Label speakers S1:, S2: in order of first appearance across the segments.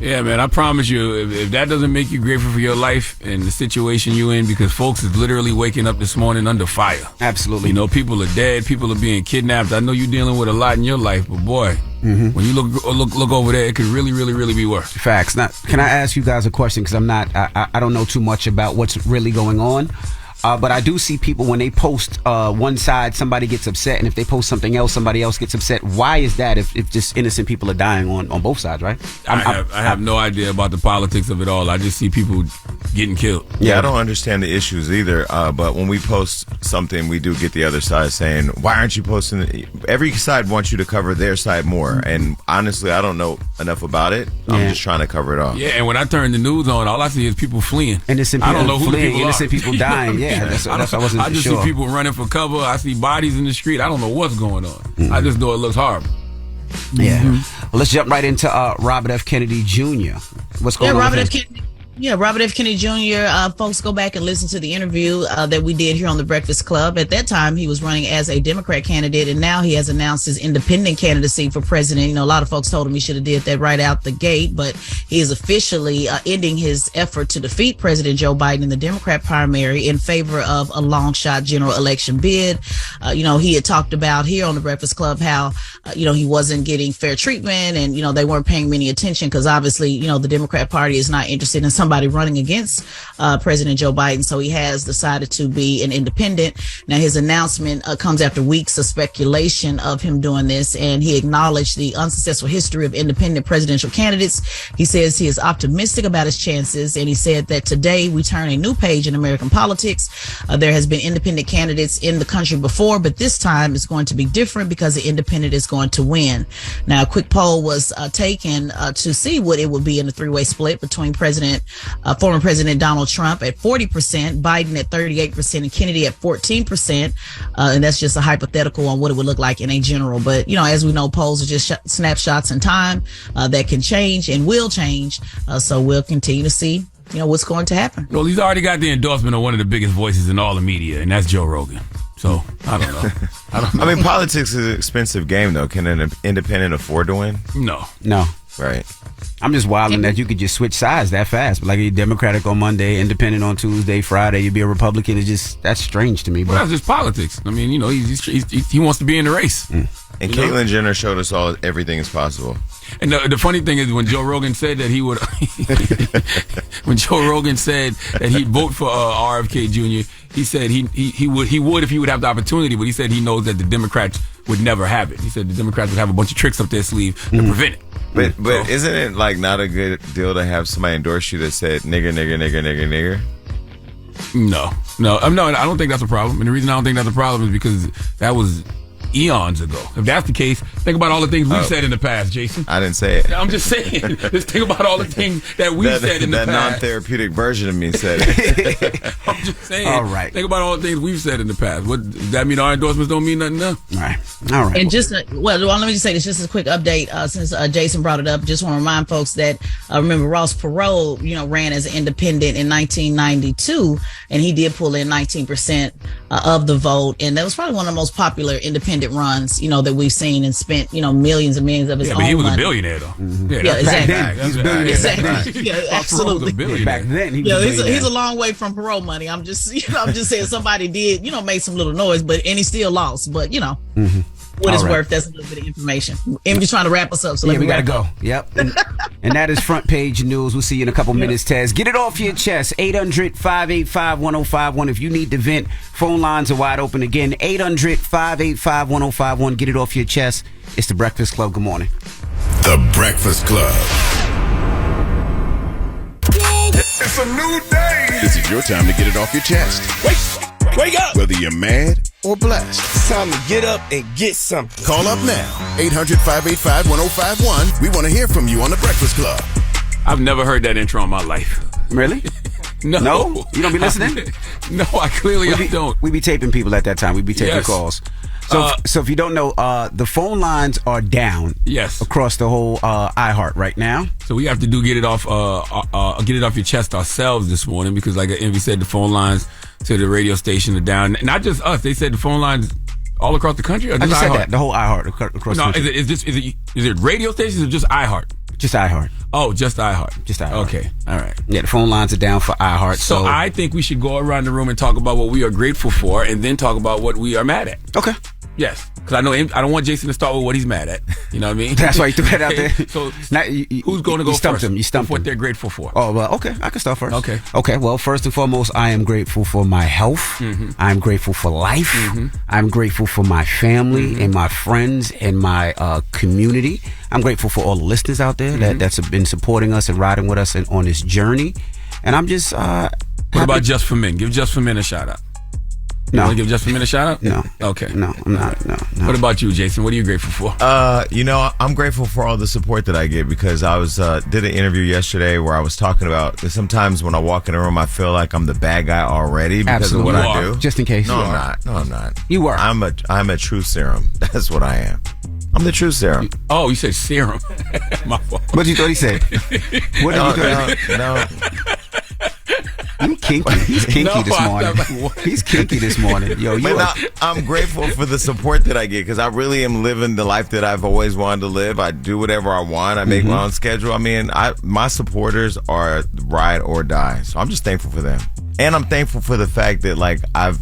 S1: Yeah, man, I promise you, if that doesn't make you grateful for your life and the situation you in, because folks is literally waking up this morning under fire.
S2: Absolutely.
S1: You know, people are dead, people are being kidnapped. I know you're dealing with a lot in your life, but boy, when you look over there, it could really, really, really be worse.
S2: Facts. Now, can I ask you guys a question? Because I don't know too much about what's really going on. But I do see people when they post one side, somebody gets upset, and if they post something else, somebody else gets upset. Why is that? If just innocent people are dying on both sides, right?
S1: I have no idea about the politics of it all. I just see people getting killed.
S3: Yeah, I don't understand the issues either. But when we post something, we do get the other side saying, "Why aren't you posting?" Every side wants you to cover their side more, and honestly, I don't know enough about it. I'm just trying to cover it all.
S1: Yeah, and when I turn the news on, all I see is people fleeing.
S2: Innocent people
S1: I don't know who
S2: fleeing,
S1: the people
S2: innocent
S1: are.
S2: people dying. Yeah. That's I wasn't
S1: I just
S2: sure.
S1: see people running for cover. I see bodies in the street. I don't know what's going on. I just know it looks horrible.
S2: Yeah. Well, let's jump right into Robert F. Kennedy Jr. What's going on?
S4: Robert F. Kennedy. Yeah, Robert F. Kennedy Jr. Folks, go back and listen to the interview that we did here on the Breakfast Club. At that time, he was running as a Democrat candidate, and now he has announced his independent candidacy for president. You know, a lot of folks told him he should have did that right out the gate, but he is officially ending his effort to defeat President Joe Biden in the Democrat primary in favor of a long shot general election bid. You know, he had talked about here on the Breakfast Club how, you know, he wasn't getting fair treatment, and, you know, they weren't paying many attention because obviously, you know, the Democrat Party is not interested in somebody running against President Joe Biden. So he has decided to be an independent. Now, his announcement comes after weeks of speculation of him doing this, and he acknowledged the unsuccessful history of independent presidential candidates. He says he is optimistic about his chances, and he said that today we turn a new page in American politics. There has been independent candidates in the country before, but this time it's going to be different because the independent is going to win. Now, a quick poll was taken to see what it would be in a three-way split between former President Donald Trump at 40%, Biden at 38%, and Kennedy at 14%. And that's just a hypothetical on what it would look like in a general. But, you know, as we know, polls are just snapshots in time that can change and will change. So we'll continue to see, you know, what's going to happen.
S1: Well, he's already got the endorsement of one of the biggest voices in all the media, and that's Joe Rogan. So, I don't know.
S3: I mean, politics is an expensive game, though. Can an independent afford to win?
S1: No.
S3: Right.
S2: I'm just wilding that you could just switch sides that fast. Like you're Democratic on Monday, Independent on Tuesday, Friday you'd be a Republican. It's just, that's strange to me. But
S1: well, that's just politics. I mean, you know, he wants to be in the race.
S3: And Caitlyn Jenner showed us all everything is possible.
S1: And the funny thing is, when Joe Rogan said that he would, when Joe Rogan said that he'd vote for RFK Jr., he said he would if he would have the opportunity, but he said he knows that the Democrats would never have it. He said the Democrats would have a bunch of tricks up their sleeve to prevent it.
S3: But isn't it like not a good deal to have somebody endorse you that said nigger, nigger, nigger, nigger, nigger?
S1: No, I don't think that's a problem. And the reason I don't think that's a problem is because that was eons ago. If that's the case, think about all the things we've said in the past, Jason.
S3: I didn't say it.
S1: I'm just saying. Just think about all the things that we've said in the past.
S3: That non-therapeutic version of me said it.
S1: I'm just saying.
S2: All right.
S1: Think about all the things we've said in the past. What does that mean? Our endorsements don't mean nothing now?
S2: All right.
S4: And just, let me just say this, just a quick update, since Jason brought it up. Just want to remind folks that, remember, Ross Perot, you know, ran as an independent in 1992, and he did pull in 19% of the vote. And that was probably one of the most popular independent runs, you know, that we've seen, and spent, you know, millions and millions of his own
S1: but he was
S4: money.
S1: a billionaire, though.
S2: Mm-hmm.
S4: Yeah, exactly.
S2: He's a billionaire.
S4: Exactly. Yeah, absolutely.
S2: Back then, he was
S4: he's a long way from Perot money. I'm just saying somebody did, you know, make some little noise, and he still lost. But, you know, what it's worth, that's a little bit of information. I'm just trying to wrap us up. So
S2: we got to go. Yep. And that is Front Page News. We'll see you in a couple minutes, Tez. Get it off your chest. 800-585-1051. If you need to vent, phone lines are wide open again. 800-585-1051. Get it off your chest. It's The Breakfast Club. Good morning.
S5: The Breakfast Club.
S6: It's a new day.
S5: This is your time to get it off your chest.
S6: Wake up.
S5: Whether you're mad or blessed.
S6: It's time to get up and get something.
S5: Call up now. 800-585-1051. We want to hear from you on The Breakfast Club.
S1: I've never heard that intro in my life.
S2: Really? No? You don't be listening?
S1: No, I clearly don't.
S2: We be taping people at that time. We be taking calls. So if you don't know, the phone lines are down.
S1: Yes.
S2: Across the whole iHeart right now.
S1: So we have to get it off your chest ourselves this morning, because, like Envy said, the phone lines to the radio station are down. Not just us. They said the phone lines all across the country. Or
S2: I just said
S1: iHeart?
S2: that the whole iHeart across the country.
S1: Is it radio stations or just iHeart?
S2: Just iHeart.
S1: Oh, just iHeart.
S2: Just iHeart.
S1: Okay. All right.
S2: Yeah, the phone lines are down for iHeart.
S1: So I think we should go around the room and talk about what we are grateful for, and then talk about what we are mad at.
S2: Okay.
S1: Yes, because I don't want Jason to start with what he's mad at. You know what I mean?
S2: That's why you threw that out there.
S1: So
S2: now,
S1: who's going to go
S2: stumped
S1: first?
S2: Him. You stumped
S1: what
S2: him.
S1: they're grateful for.
S2: Oh, well, okay. I can start first.
S1: Okay.
S2: Okay, well, first and foremost, I am grateful for my health.
S1: Mm-hmm.
S2: I'm grateful for life.
S1: Mm-hmm.
S2: I'm grateful for my family
S1: Mm-hmm.
S2: and my friends and my community. I'm grateful for all the listeners out there that's been supporting us and riding with us on this journey. And I'm just
S1: What about Just for Men? Give Just for Men a shout out. You want to give Just for Men a shout out?
S2: No.
S1: Okay.
S2: No, I'm not. No.
S1: What about you, Jason? What are you grateful for?
S3: I'm grateful for all the support that I get because I was did an interview yesterday where I was talking about that sometimes when I walk in a room I feel like I'm the bad guy already because
S2: Absolutely.
S3: of what
S1: You
S3: I
S1: are.
S3: do.
S2: Just in case.
S3: No, I'm not. No, I'm not.
S2: You are.
S3: I'm a truth serum. That's what I am. I'm the truth serum.
S1: Oh, you said serum. My fault.
S2: What did you thought he said? What did you thought?
S3: No.
S2: He's kinky. He's kinky this
S1: I
S2: morning.
S1: thought-
S2: He's kinky this morning. Yo, you
S3: But
S2: are.
S3: I'm grateful for the support that I get because I really am living the life that I've always wanted to live. I do whatever I want. I make my own schedule. I mean, my supporters are ride or die. So I'm just thankful for them. And I'm thankful for the fact that like I've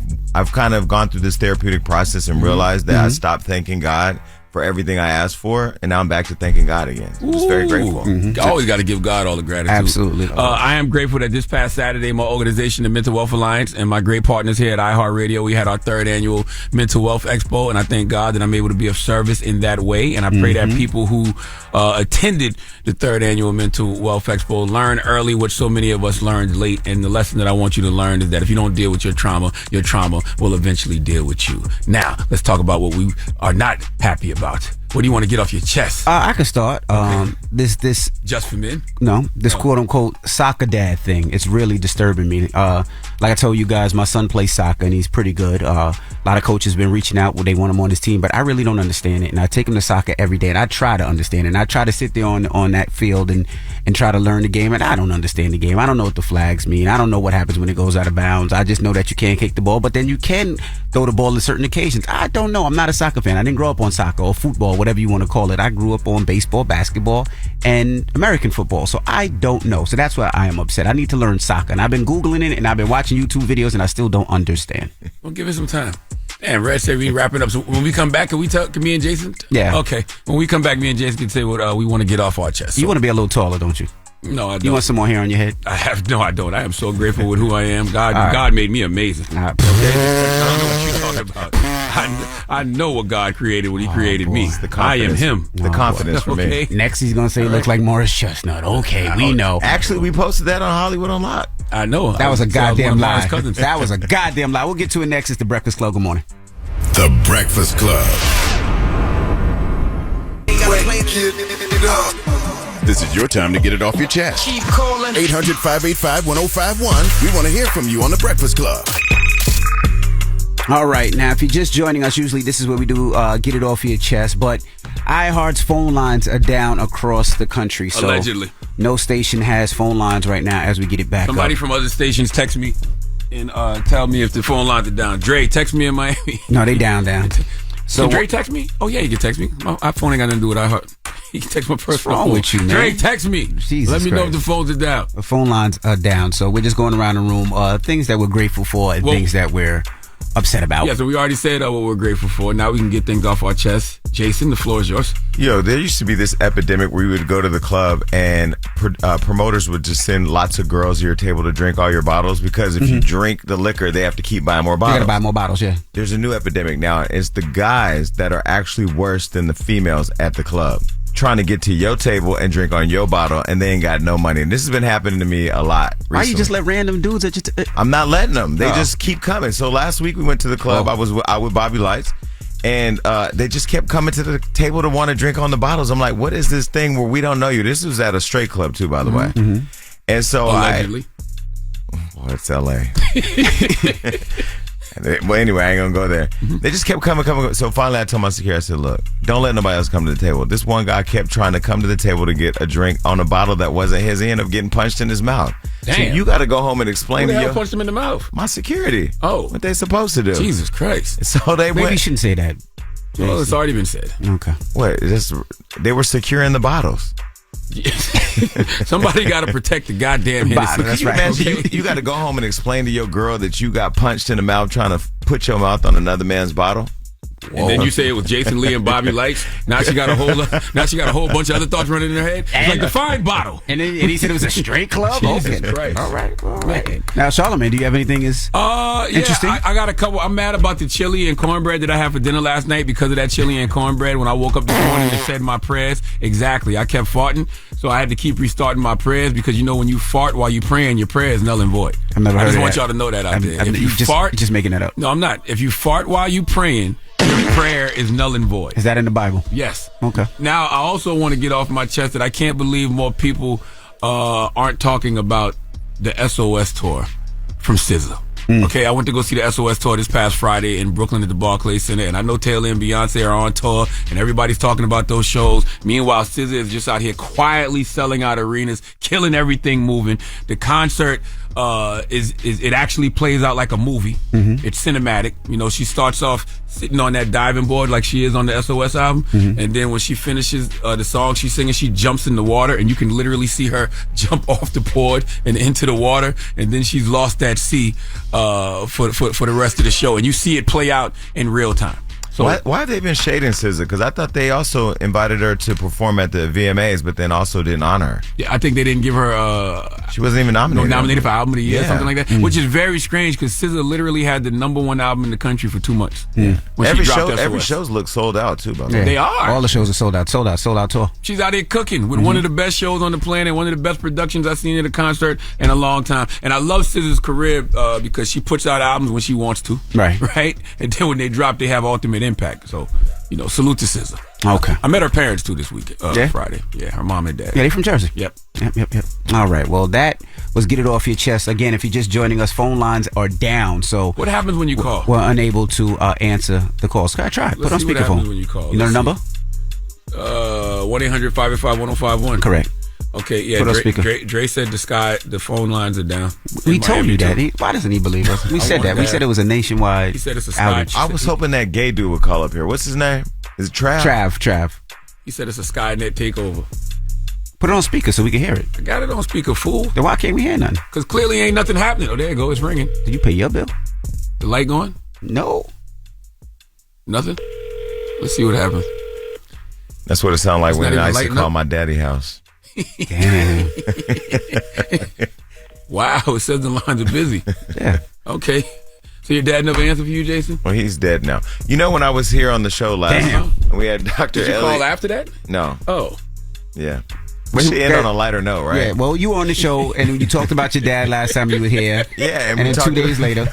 S3: kind of gone through this therapeutic process and realized that I stopped thanking God for everything I asked for, and now I'm back to thanking God again. I'm just very grateful.
S1: Always got to give God all the gratitude.
S2: Absolutely.
S1: I am grateful that this past Saturday, my organization, the Mental Wealth Alliance, and my great partners here at iHeartRadio, we had our 3rd annual Mental Wealth Expo, and I thank God that I'm able to be of service in that way. And I pray that people who attended the 3rd annual Mental Wealth Expo learn early what so many of us learned late. And the lesson that I want you to learn is that if you don't deal with your trauma will eventually deal with you. Now, let's talk about what we are not happy about. What do you want to get off your chest?
S2: I can start. This
S1: Just for Men?
S2: No, this quote unquote soccer dad thing. It's really disturbing me. Like I told you guys, my son plays soccer and he's pretty good. A lot of coaches been reaching out when they want him on his team, but I really don't understand it. And I take him to soccer every day and I try to understand it. And I try to sit there on that field and try to learn the game. And I don't understand the game. I don't know what the flags mean. I don't know what happens when it goes out of bounds. I just know that you can't kick the ball, but then you can throw the ball on certain occasions. I don't know. I'm not a soccer fan. I didn't grow up on soccer or football, whatever you want to call it. I grew up on baseball, basketball, and American football. So I don't know. So that's why I am upset. I need to learn soccer. And I've been Googling it and I've been watching YouTube videos and I still don't understand.
S1: Well, give it some time. Damn, Red said we wrapping up. So when we come back, can me and Jason?
S2: Yeah.
S1: Okay. When we come back, me and Jason can say what we want to get off our chest.
S2: You want to be a little taller, don't you?
S1: No, I don't.
S2: You want some more hair on your head?
S1: I don't. I am so grateful with who I am. God made me amazing.
S2: All right.
S1: Okay? I don't know what you're talking about. I know what God created when He created me. I am Him.
S3: The confidence for me.
S1: Okay?
S2: Next, he's going to say you look like Morris Chestnut. Okay, we know.
S3: Actually, we posted that on Hollywood Unlocked.
S1: I know.
S2: That was a goddamn lie.
S1: Cousins.
S2: That was a goddamn lie. We'll get to it next. It's The Breakfast Club. Good morning.
S5: The Breakfast Club. This is your time to get it off your chest.
S6: Keep calling.
S5: 800-585-1051. We want to hear from you on The Breakfast Club.
S2: All right. Now, if you're just joining us, usually this is what we do, get it off your chest. But iHeart's phone lines are down across the country. So
S1: Allegedly.
S2: No station has phone lines right now as we get it back
S1: Somebody
S2: up.
S1: from other stations text me and tell me if the phone lines are down. Dre, text me in Miami.
S2: No, they down. So
S1: Can Dre text me? Oh, yeah, he can text me. My phone ain't got nothing to do with iHeart. He can text my personal
S2: wrong
S1: phone.
S2: with you, man?
S1: Dre, text me.
S2: Jesus
S1: Let me know if
S2: Christ.
S1: the phones are down.
S2: The phone lines are down. So we're just going around the room. Things that we're grateful for and things that we're upset about.
S1: Yeah, so we already said what we're grateful for. Now we can get things off our chest. Jason, the floor is yours.
S3: Yo, there used to be this epidemic where you would go to the club and promoters would just send lots of girls to your table to drink all your bottles because if you drink the liquor, they have to keep buying more
S2: You
S3: bottles.
S2: got to buy more bottles, yeah.
S3: There's a new epidemic now. It's the guys that are actually worse than the females at the club, trying to get to your table and drink on your bottle, and they ain't got no money. And this has been happening to me a lot recently.
S2: Why you just let random dudes that just...
S3: I'm not letting them. They just keep coming. So last week we went to the club. I was out with Bobby Lights, and they just kept coming to the table to want to drink on the bottles. I'm like, what is this thing where we don't know you? This was at a straight club too, by the way. And so
S1: Allegedly.
S3: Boy, it's L.A. Well, anyway, I ain't gonna go there. They just kept coming. So finally, I told my security, I said, "Look, don't let nobody else come to the table." This one guy kept trying to come to the table to get a drink on a bottle that wasn't his. He ended up getting punched in his mouth.
S1: Damn.
S3: So you got to go home and explain
S1: Who the
S3: to
S1: hell
S3: your
S1: punched him in the mouth?
S3: my security.
S1: Oh.
S3: What they supposed to do?
S1: Jesus Christ.
S3: So they
S2: Maybe you
S3: went.
S2: shouldn't say that.
S1: Well, it's already been said.
S2: Okay.
S3: What? They were securing the bottles.
S1: Somebody got to protect the goddamn Hennessy.
S2: That's
S3: Can you
S2: right.
S3: imagine you got to go home and explain to your girl that you got punched in the mouth trying to put your mouth on another man's bottle?
S1: And then you say it was Jason Lee and Bobby Lights. Now she got a whole bunch of other thoughts running in her head. It's like the fine bottle.
S2: And he said it was a straight club?
S1: Jesus
S2: Okay.
S1: Christ.
S2: All right. Now, Charlamagne, do you have anything interesting?
S1: I got a couple. I'm mad about the chili and cornbread that I had for dinner last night because of that chili and cornbread. When I woke up this morning and said my prayers, exactly. I kept farting, so I had to keep restarting my prayers because when you fart while you praying, your prayer is null and void.
S2: I've never heard
S1: I just
S2: of
S1: want
S2: that.
S1: y'all to know that out there. If you
S2: you're
S1: fart,
S2: just making that up.
S1: no, I'm not. If you fart while you praying, your prayer is null and void.
S2: Is that in the Bible?
S1: Yes.
S2: Okay.
S1: Now, I also want to get off my chest that I can't believe more people aren't talking about the SOS tour from SZA. Okay, I went to go see the SOS tour this past Friday in Brooklyn at the Barclays Center, and I know Taylor and Beyonce are on tour, and everybody's talking about those shows. Meanwhile, SZA is just out here quietly selling out arenas, killing everything moving. The concert it actually plays out like a movie. It's cinematic. She starts off sitting on that diving board like she is on the SOS album, and then when she finishes the song she's singing, she jumps in the water, and you can literally see her jump off the board and into the water, and then she's lost at sea for the rest of the show, and you see it play out in real time. So
S3: Why have they been shading SZA? Because I thought they also invited her to perform at the VMAs, but then also didn't honor her.
S1: Yeah, I think they didn't give her.
S3: She wasn't even nominated.
S1: Nominated for Album of the Year,
S3: Yeah.
S1: something like that, which is very strange because SZA literally had the #1 album in the country for 2 months. When
S3: Every
S1: she dropped
S3: show,
S1: SOS.
S3: every show's look sold out too. By the way.
S1: They are.
S2: All the shows are sold out tour.
S1: She's out there cooking with one of the best shows on the planet, one of the best productions I've seen at a concert in a long time. And I love SZA's career because she puts out albums when she wants to. Right? And then when they drop, they have ultimate impact. So, salute to SZA.
S2: Okay.
S1: I met her parents too this week,
S2: Yeah?
S1: Friday. Yeah, her mom and dad.
S2: Yeah, they from Jersey.
S1: Yep.
S2: All right. Well, that was Get It Off Your Chest. Again, if you're just joining us, phone lines are down. So
S1: What happens when you call?
S2: we're unable to answer the calls. Try. Put on
S1: see what happens when
S2: speakerphone.
S1: you call.
S2: You know the
S1: Let's
S2: number?
S1: 1-800-585-1051.
S2: Correct.
S1: Okay, yeah.
S2: Put on speaker.
S1: Dre said the phone lines are down.
S2: We
S1: In
S2: told you
S1: Miami,
S2: that. Why doesn't he believe us? We said
S1: wanted
S2: that. We
S1: that.
S2: said it was a nationwide
S1: He said it's a Sky.
S2: outage.
S3: I was hoping that gay dude would call up here. What's his name? Is it Trav?
S2: Trav.
S1: He said it's a Skynet takeover.
S2: Put it on speaker so we can hear it.
S1: I got it on speaker, fool.
S2: Then why can't we hear nothing?
S1: Because clearly ain't nothing happening. Oh, there you go. It's ringing.
S2: Did you pay your bill?
S1: The light going?
S2: No.
S1: Nothing? Let's see what happens.
S3: That's what it sounded like
S1: It's
S3: when
S1: not
S3: I
S1: even
S3: used to
S1: lighting
S3: call
S1: up?
S3: my daddy house.
S2: Damn.
S1: Wow, it says the lines are busy.
S2: Yeah.
S1: Okay. So your dad never answered for you, Jason?
S3: Well, he's dead now. When I was here on the show last
S2: Damn.
S3: time, we had Dr.
S1: Did you
S3: Elliot.
S1: call after that?
S3: No.
S1: Oh.
S3: Yeah. We should end on a lighter note, right?
S2: Yeah, well, you were on the show, and you talked about your dad last time you were here.
S3: Yeah,
S2: and
S3: we
S2: then 2
S3: talked-
S2: days later.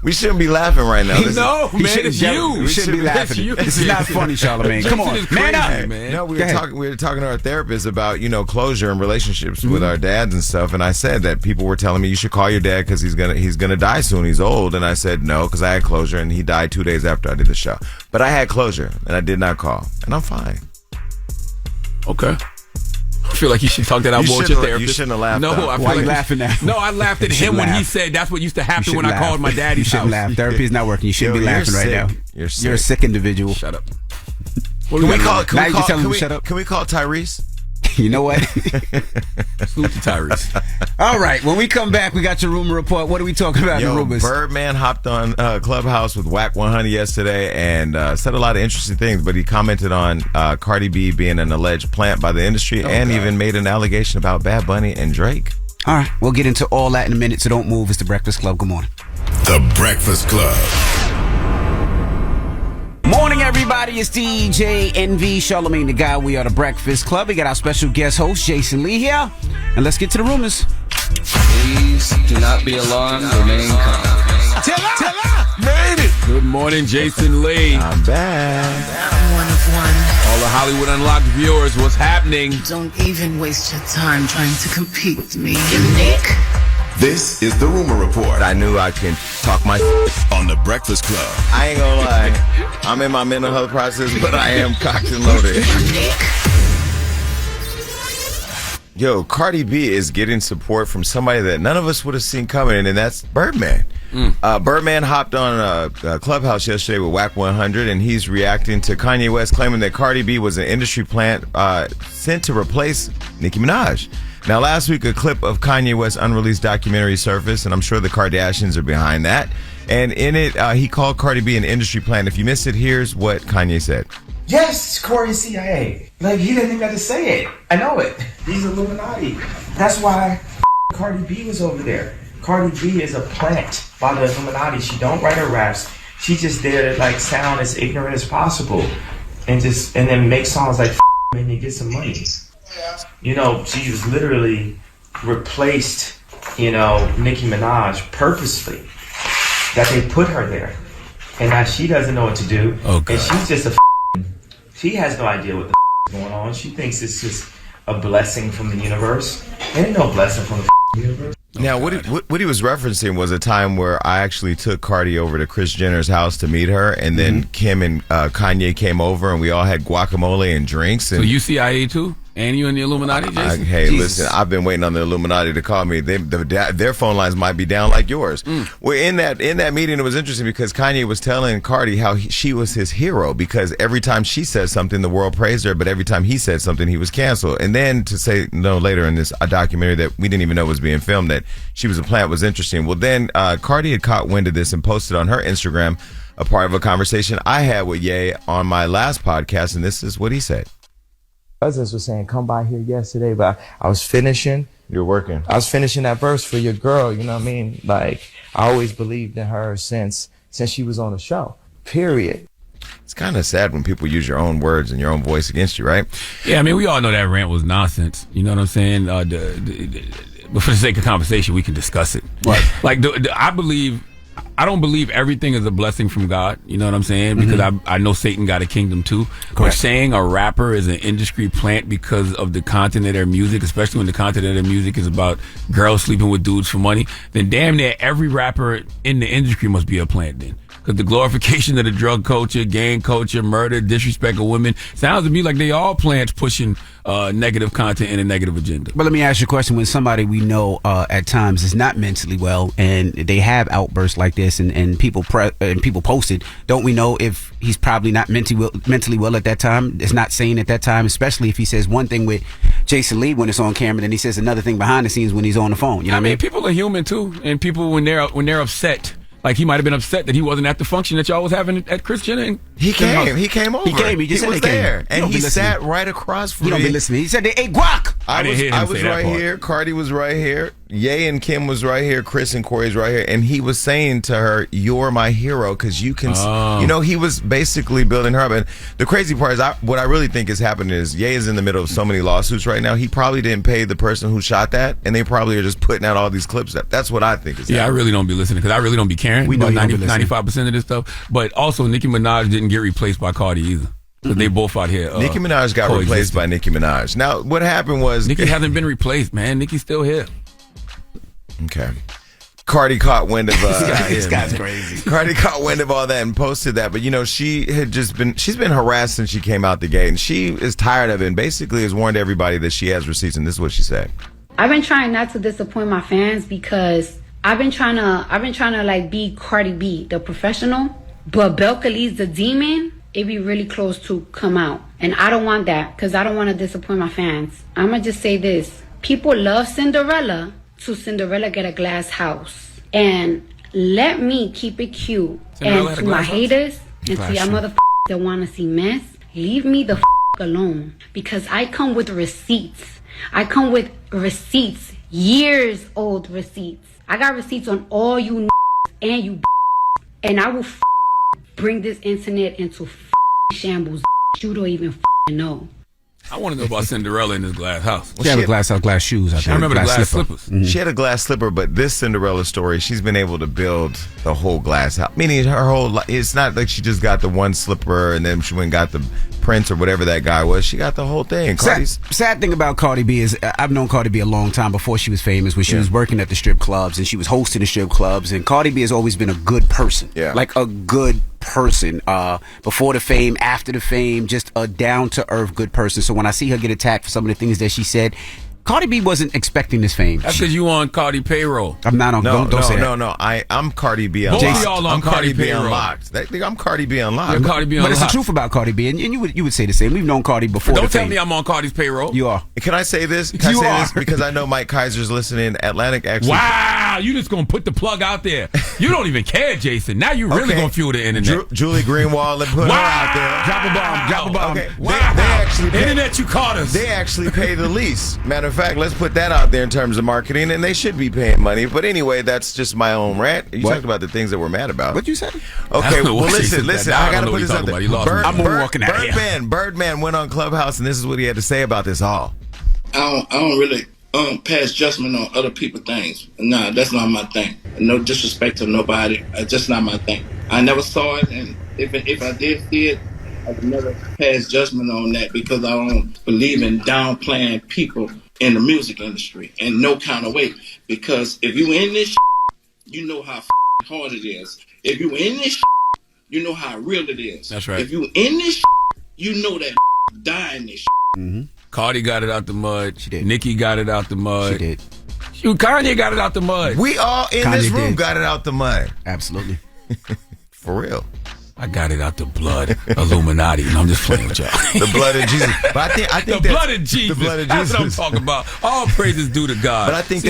S3: We shouldn't be laughing right now. This is-
S1: No,
S2: He
S1: man,
S2: shouldn't
S1: it's
S2: jump-
S1: you.
S2: We shouldn't be
S1: It's
S2: laughing.
S1: you.
S2: This is not funny, Charlamagne. Come on,
S1: Jason is
S2: man up.
S1: crazy, man.
S3: No, we
S2: Go
S3: were
S2: ahead.
S3: talking. We were talking to our therapist about closure and relationships with our dads and stuff. And I said that people were telling me you should call your dad because he's gonna die soon. He's old. And I said no because I had closure and he died 2 days after I did the show. But I had closure and I did not call and I'm fine.
S1: Okay. I feel like you should talk that out
S3: You
S1: more with
S3: shouldn't
S1: your
S3: have-
S1: therapist.
S3: you shouldn't have laughed
S1: No,
S3: out.
S1: I feel
S2: Why
S1: like
S2: you laughing now?
S1: No, I laughed at
S2: You
S1: him
S2: shouldn't
S1: when he
S2: laugh.
S1: said that's what used to
S2: You
S1: happen
S2: shouldn't
S1: when I
S2: laugh.
S1: called my daddy's
S2: You shouldn't
S1: house.
S2: laugh. Therapy is not working. You shouldn't
S3: Yo,
S2: be
S3: you're
S2: laughing right
S3: sick.
S2: now.
S3: You're
S2: You're a
S3: sick.
S2: sick individual.
S1: Shut up.
S3: Can we call?
S2: Now you just tell him to shut up?
S3: Can we call Tyrese?
S2: You know what?
S1: Salute to Tyrese.
S2: All right. When we come back, we got your rumor report. What are we talking about in the
S3: Yo,
S2: rumors?
S3: Birdman hopped on Clubhouse with Whack 100 yesterday and said a lot of interesting things, but he commented on Cardi B being an alleged plant by the industry and even made an allegation about Bad Bunny and Drake.
S2: All right. We'll get into all that in a minute, so don't move. It's The Breakfast Club. Good morning.
S5: The Breakfast Club.
S2: Morning, everybody. It's DJ NV, Charlamagne the Guy. We are The Breakfast Club. We got our special guest host, Jason Lee, here. And let's get to the rumors.
S7: Please do not be alarmed. Remain calm.
S6: Tell her. Made it.
S1: Good morning, Jason Lee.
S3: I'm back.
S8: I'm one of one.
S1: All the Hollywood Unlocked viewers, what's happening?
S8: Don't even waste your time trying to compete with me, Unique.
S5: This is the Rumor Report
S3: I knew I can talk my
S5: on The Breakfast Club.
S3: I ain't gonna lie. I'm in my mental health process, but I am cocked and loaded. Yo, Cardi B is getting support from somebody that none of us would have seen coming, and that's Birdman. Birdman hopped on Clubhouse yesterday with Whack 100, and he's reacting to Kanye West claiming that Cardi B was an industry plant sent to replace Nicki Minaj. Now, last week, a clip of Kanye West's unreleased documentary surfaced, and I'm sure the Kardashians are behind that. And in it, he called Cardi B an industry plant. If you missed it, here's what Kanye said.
S9: Yes, Corey CIA. Like, he didn't even have to say it. I know it. He's Illuminati. That's why Cardi B was over there. Cardi B is a plant by the Illuminati. She don't write her raps. She just there to like sound as ignorant as possible, and then make songs like and you get some money. You know, she was literally replaced, Nicki Minaj purposely. That they put her there, and now she doesn't know what to do. And she's just she has no idea what the is going on. She thinks it's just a blessing from the universe. There ain't no blessing from the universe.
S3: Now, what he was referencing was a time where I actually took Cardi over to Kris Jenner's house to meet her, and then Kim and Kanye came over, and we all had guacamole and drinks. And
S1: so you CIA too? And you in the Illuminati, Jason?
S3: Hey, listen, I've been waiting on the Illuminati to call me. Their phone lines might be down like yours. Well, in that meeting, it was interesting because Kanye was telling Cardi how she was his hero, because every time she said something, the world praised her, but every time he said something, he was canceled. And then to say later in this documentary that we didn't even know was being filmed that she was a plant was interesting. Well, then Cardi had caught wind of this and posted on her Instagram a part of a conversation I had with Ye on my last podcast, and this is what he said.
S9: Cousins was saying, come by here yesterday, but I was finishing.
S3: You're working.
S9: I was finishing that verse for your girl, you know what I mean? Like, I always believed in her since she was on the show, period.
S3: It's kind of sad when people use your own words and your own voice against you, right?
S1: Yeah, I mean, we all know that rant was nonsense. You know what I'm saying? But for the sake of conversation, we can discuss it. Right. Like, I don't believe everything is a blessing from God. You know what I'm saying? Because I know Satan got a kingdom too. But saying a rapper is an industry plant because of the content of their music, especially when the content of their music is about girls sleeping with dudes for money, then damn near every rapper in the industry must be a plant then. Because the glorification of the drug culture, gang culture, murder, disrespect of women, sounds to me like they all plants pushing negative content and a negative agenda.
S2: But let me ask you a question. When somebody we know at times is not mentally well and they have outbursts like this and people post it, don't we know if he's probably not mentally well at that time? It's not saying at that time, especially if he says one thing with Jason Lee when it's on camera, then he says another thing behind the scenes when he's on the phone. You know what I mean?
S1: People are human too, and people when they're upset. Like, he might have been upset that he wasn't at the function that y'all was having at Kris Jenner.
S3: He came over.
S2: He
S3: was there. And he sat right across from me.
S2: You don't be listening. He said they ate guac.
S1: I didn't hear him say that
S3: right
S1: part.
S3: Here. Cardi was right here. Ye and Kim was right here. Chris and Corey's right here. And he was saying to her, you're my hero because you can... he was basically building her up. And the crazy part is, what I really think is happening is Ye is in the middle of so many lawsuits right now. He probably didn't pay the person who shot that, and they probably are just putting out all these clips. That's what I think is happening.
S1: I really don't be listening because I really don't be caring. We know 95% of this stuff. But also, Nicki Minaj didn't get replaced by Cardi either. Because they both out here.
S3: Nicki Minaj got replaced by Nicki Minaj. Now, what happened was...
S1: Nicki hasn't been replaced, man. Nicki's still here.
S3: Okay. Cardi caught wind of...
S2: this guy's crazy.
S3: Cardi caught wind of all that and posted that. But, she's been harassed since she came out the gate. And she is tired of it and basically has warned everybody that she has receipts. And this is what she said.
S10: I've been trying not to disappoint my fans because I've been trying to like be Cardi B, the professional. But Belcalis, the demon... it be really close to come out. And I don't want that because I don't want to disappoint my fans. I'm going to just say this. People love Cinderella to Cinderella get a glass house. And let me keep it cute.
S1: Cinderella
S10: and to my haters and to y'all motherfuckers that want to see mess, leave me the alone. Because I come with receipts. I come with receipts. Years old receipts. I got receipts on all you and you and I will bring this internet into shambles. You don't even know.
S1: I want to know about Cinderella in this glass house.
S2: She had a glass house, glass shoes. I
S1: remember the glass slippers.
S3: She had a glass slipper, but this Cinderella story, she's been able to build the whole glass house. Meaning her whole life. It's not like she just got the one slipper and then she went and got the Prince or whatever that guy was. She got the whole thing.
S2: Sad thing about Cardi B is I've known Cardi B a long time before she was famous, when she was working at the strip clubs and she was hosting the strip clubs. And Cardi B has always been a good person.
S3: Yeah.
S2: Like a good person. Before the fame, after the fame, just a down-to-earth good person. So when I see her get attacked for some of the things that she said, Cardi B wasn't expecting this fame.
S1: That's because you on Cardi payroll.
S2: I'm not on. Don't say that.
S3: No. I'm Cardi B
S1: Both
S3: unlocked.
S1: of y'all on
S3: I'm Cardi B
S1: payroll.
S3: unlocked. I'm Cardi B unlocked.
S1: You're Cardi B
S2: But it's the
S1: unlocked.
S2: truth about Cardi B, and you would say the same. We've known Cardi before.
S1: Don't
S2: the
S1: tell
S2: fame.
S1: me I'm on Cardi's payroll.
S2: You are.
S3: Can I say this? Can
S2: You
S3: I say
S2: are.
S3: this? Because I know Mike Kaiser's listening. Atlantic actually.
S1: Wow, you just gonna put the plug out there. You don't even care, Jason. Now you really gonna fuel the internet.
S3: Julie Greenwald, let put her out there.
S2: Drop a bomb.
S3: Okay.
S1: Wow.
S3: They actually pay,
S1: internet, you caught us.
S3: They actually pay the least. Matter of fact, let's put that out there in terms of marketing, and they should be paying money. But anyway, that's just my own rant. You talked about the things that we're mad about.
S2: What'd you say?
S3: Okay, well, listen. I gotta put this out
S1: about.
S3: there.
S2: I'm walking out here.
S3: Birdman went on Clubhouse, and this is what he had to say about this all.
S11: I don't really pass judgment on other people's things. Nah, that's not my thing. No disrespect to nobody. It's just not my thing. I never saw it, and if I did see it, I would never pass judgment on that because I don't believe in downplaying people in the music industry in no kind of way. Because if you in this, you know how hard it is. If you in this, you know how real it is.
S1: That's right.
S11: If you in this, you know that dying this.
S2: Mm-hmm.
S1: Cardi got it out the mud.
S2: She did.
S1: Nicki got it out the mud.
S2: She did.
S1: Kanye got it out the mud.
S3: We all in
S2: Kanye
S3: this room
S2: did.
S3: got it out the mud.
S2: Absolutely.
S3: For real.
S1: I got it out the blood. Illuminati. And I'm just playing with y'all.
S3: The blood of Jesus. But I think
S1: the blood of Jesus.
S3: The blood of
S1: That's
S3: Jesus.
S1: what I'm talking about. All praises due to God.
S3: But I think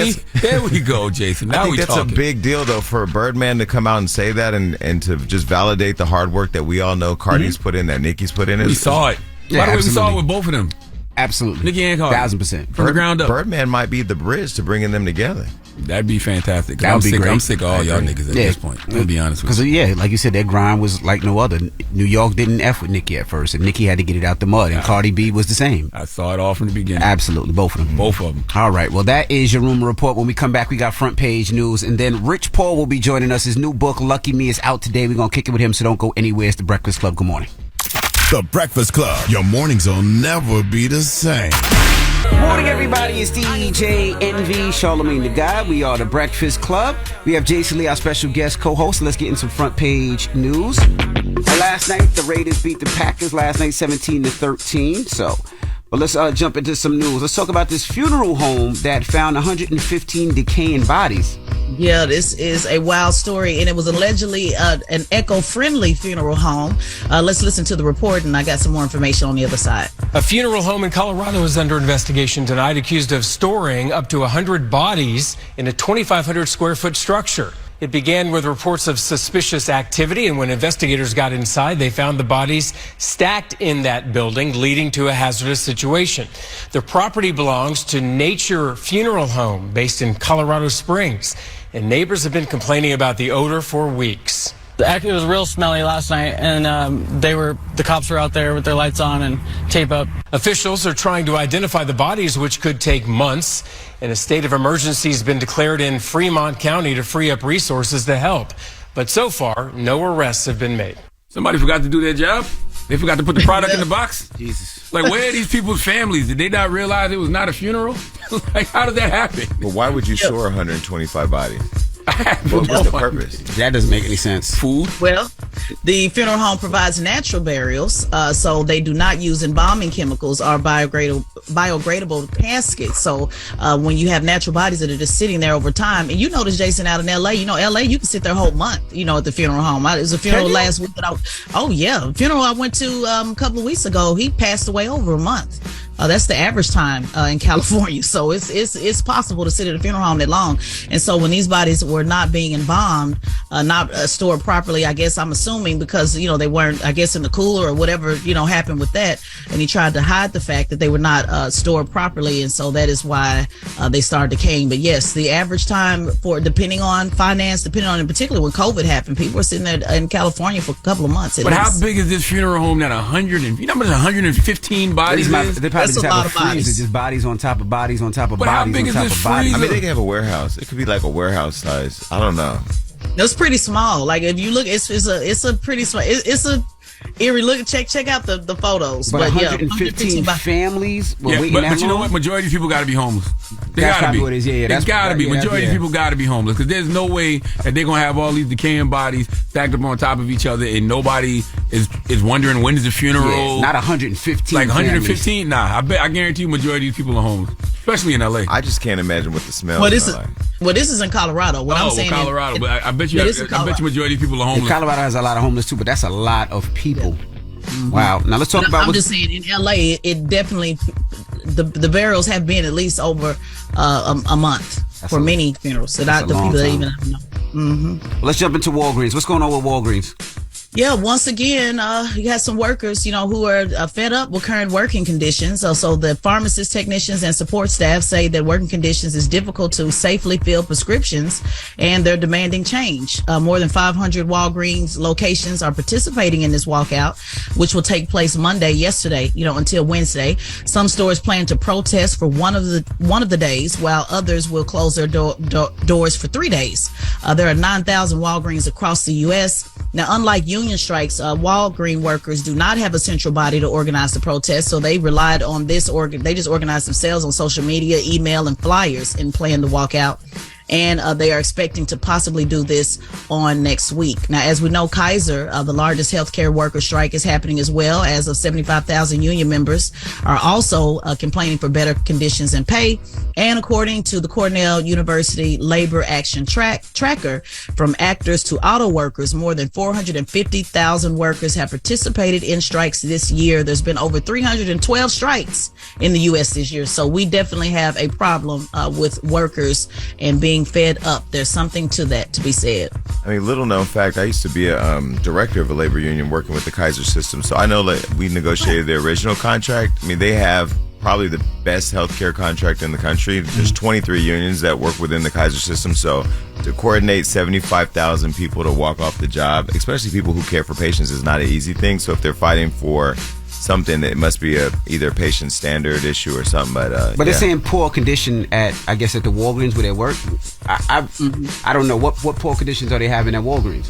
S1: there we go, Jason. Now
S3: I think
S1: we
S3: that's
S1: talking.
S3: a big deal, though, for Birdman to come out and say that and to just validate the hard work that we all know Cardi's put in, that Nicki's put in.
S1: We saw it.
S2: Yeah,
S1: By the way, we
S2: absolutely.
S1: saw it with both of them.
S2: Absolutely.
S1: Nicki and Cardi.
S2: 1000%.
S1: From the ground up.
S3: Birdman might be the bridge to bringing them together.
S1: That'd be fantastic.
S2: That would be great.
S1: I'm sick of all y'all niggas at this point. I'm going to be honest with you.
S2: Because, like you said, that grind was like no other. New York didn't F with Nicki at first, and Nicki had to get it out the mud, and Cardi B was the same.
S1: I saw it all from the beginning.
S2: Absolutely. Both of them.
S1: Both of them.
S2: All right. Well, that is your rumor report. When we come back, we got front page news, and then Rich Paul will be joining us. His new book, Lucky Me, is out today. We're going to kick it with him, so don't go anywhere. It's The Breakfast Club. Good morning.
S5: The Breakfast Club. Your mornings will never be the same.
S2: Morning, everybody. It's DJ NV, Charlamagne the Guy. We are The Breakfast Club. We have Jason Lee, our special guest co-host. Let's get in some front page news. Last night, the Raiders beat the Packers. Last night, 17-13. But let's jump into some news. Let's talk about this funeral home that found 115 decaying bodies.
S4: Yeah, this is a wild story, and it was allegedly an eco-friendly funeral home. Let's listen to the report, and I got some more information on the other side.
S12: A funeral home in Colorado is under investigation tonight, accused of storing up to 100 bodies in a 2,500 square foot structure. It began with reports of suspicious activity, and when investigators got inside, they found the bodies stacked in that building, leading to a hazardous situation. The property belongs to Nature Funeral Home, based in Colorado Springs, and neighbors have been complaining about the odor for weeks.
S13: It was real smelly last night, and the cops were out there with their lights on and tape up.
S12: Officials are trying to identify the bodies, which could take months, and a state of emergency has been declared in Fremont County to free up resources to help. But so far, no arrests have been made.
S1: Somebody forgot to do their job? They forgot to put the product in the box?
S2: Jesus.
S1: Like, where are these people's families? Did they not realize it was not a funeral? Like, how did that happen?
S3: But why would you store 125 bodies? What's the purpose?
S2: That doesn't make any sense.
S1: Food?
S4: Well, the funeral home provides natural burials, so they do not use embalming chemicals or biodegradable caskets. So when you have natural bodies that are just sitting there over time, and you notice, Jason, out in LA, LA, you can sit there a whole month, at the funeral home. It was a funeral last week that funeral I went to a couple of weeks ago. He passed away over a month. That's the average time in California. So it's possible to sit at a funeral home that long. And so when these bodies were not being embalmed, not stored properly, I guess I'm assuming because, they weren't, I guess, in the cooler or whatever, happened with that. And he tried to hide the fact that they were not stored properly. And so that is why they started decaying. But yes, the average time depending on finance, in particular when COVID happened, people were sitting there in California for a couple of months.
S1: But how big is this funeral home that 115 bodies is?
S2: They probably
S4: That's
S2: just
S4: a
S2: have
S4: lot
S2: a
S4: of
S2: freezer,
S4: bodies.
S2: just bodies on top of bodies on top of
S1: But how
S2: bodies
S1: big
S2: on
S1: is
S2: top
S1: this
S2: of bodies.
S3: I mean, they can have a warehouse. It could be like a warehouse size. I don't know.
S4: It's pretty small. Like if you look, it's a pretty small. It's a eerie look. Check out the photos.
S2: But
S4: yeah,
S2: 115 families were waiting
S1: but
S2: that
S1: you know
S2: long?
S1: what? Majority of people got to be homeless. They
S2: That's
S1: got to
S2: probably
S1: be.
S2: what it is. Yeah,
S1: They
S2: that's
S1: got to be.
S2: yeah,
S1: Majority of people got to be homeless because there's no way that they're gonna have all these decaying bodies stacked up on top of each other and nobody is wondering when is the funeral.
S2: Yeah, not 115.
S1: Like 115? Nah, I guarantee you, majority of these people are homeless. especially in LA.
S3: I just can't imagine what the smell
S4: Well,
S3: is
S4: this
S3: like.
S4: is in Colorado. What I'm saying,
S1: Colorado.
S4: in,
S1: but I bet you,
S4: it
S1: I
S4: is in
S1: bet you majority of people are
S2: And
S1: homeless.
S2: Colorado has a lot of homeless too, but that's a lot of people. Wow. Now let's talk about.
S4: I'm just saying, in LA, it definitely the burials have been at least over a month for many funerals. So not the people that even know.
S2: Well, let's jump into Walgreens. What's going on with Walgreens?
S4: Yeah, once again, you had some workers, who are fed up with current working conditions. So the pharmacists, technicians, and support staff say that working conditions is difficult to safely fill prescriptions, and they're demanding change. More than 500 Walgreens locations are participating in this walkout, which will take place yesterday, until Wednesday. Some stores plan to protest for one of the days, while others will close their doors for 3 days. There are 9,000 Walgreens across the U.S. Now, unlike union strikes, Walgreens workers do not have a central body to organize the protest, so they relied on this they just organized themselves on social media, email, and flyers and planned the walkout. And they are expecting to possibly do this on next week. Now, as we know, Kaiser, the largest healthcare worker strike, is happening as well. As of 75,000 union members are also complaining for better conditions and pay. And according to the Cornell University Labor Action Tracker, from actors to auto workers, more than 450,000 workers have participated in strikes this year. There's been over 312 strikes in the U.S. this year. So we definitely have a problem with workers and being fed up. There's something to that to be said.
S3: I mean, little known fact, I used to be a director of a labor union working with the Kaiser system. So I know that we negotiated their original contract. I mean, they have probably the best healthcare contract in the country. There's 23 unions that work within the Kaiser system. So to coordinate 75,000 people to walk off the job, especially people who care for patients, is not an easy thing. So if they're fighting for something, it must be either a patient standard issue or something. But
S2: they're saying poor condition at the Walgreens where they work. I don't know what poor conditions are they having at Walgreens.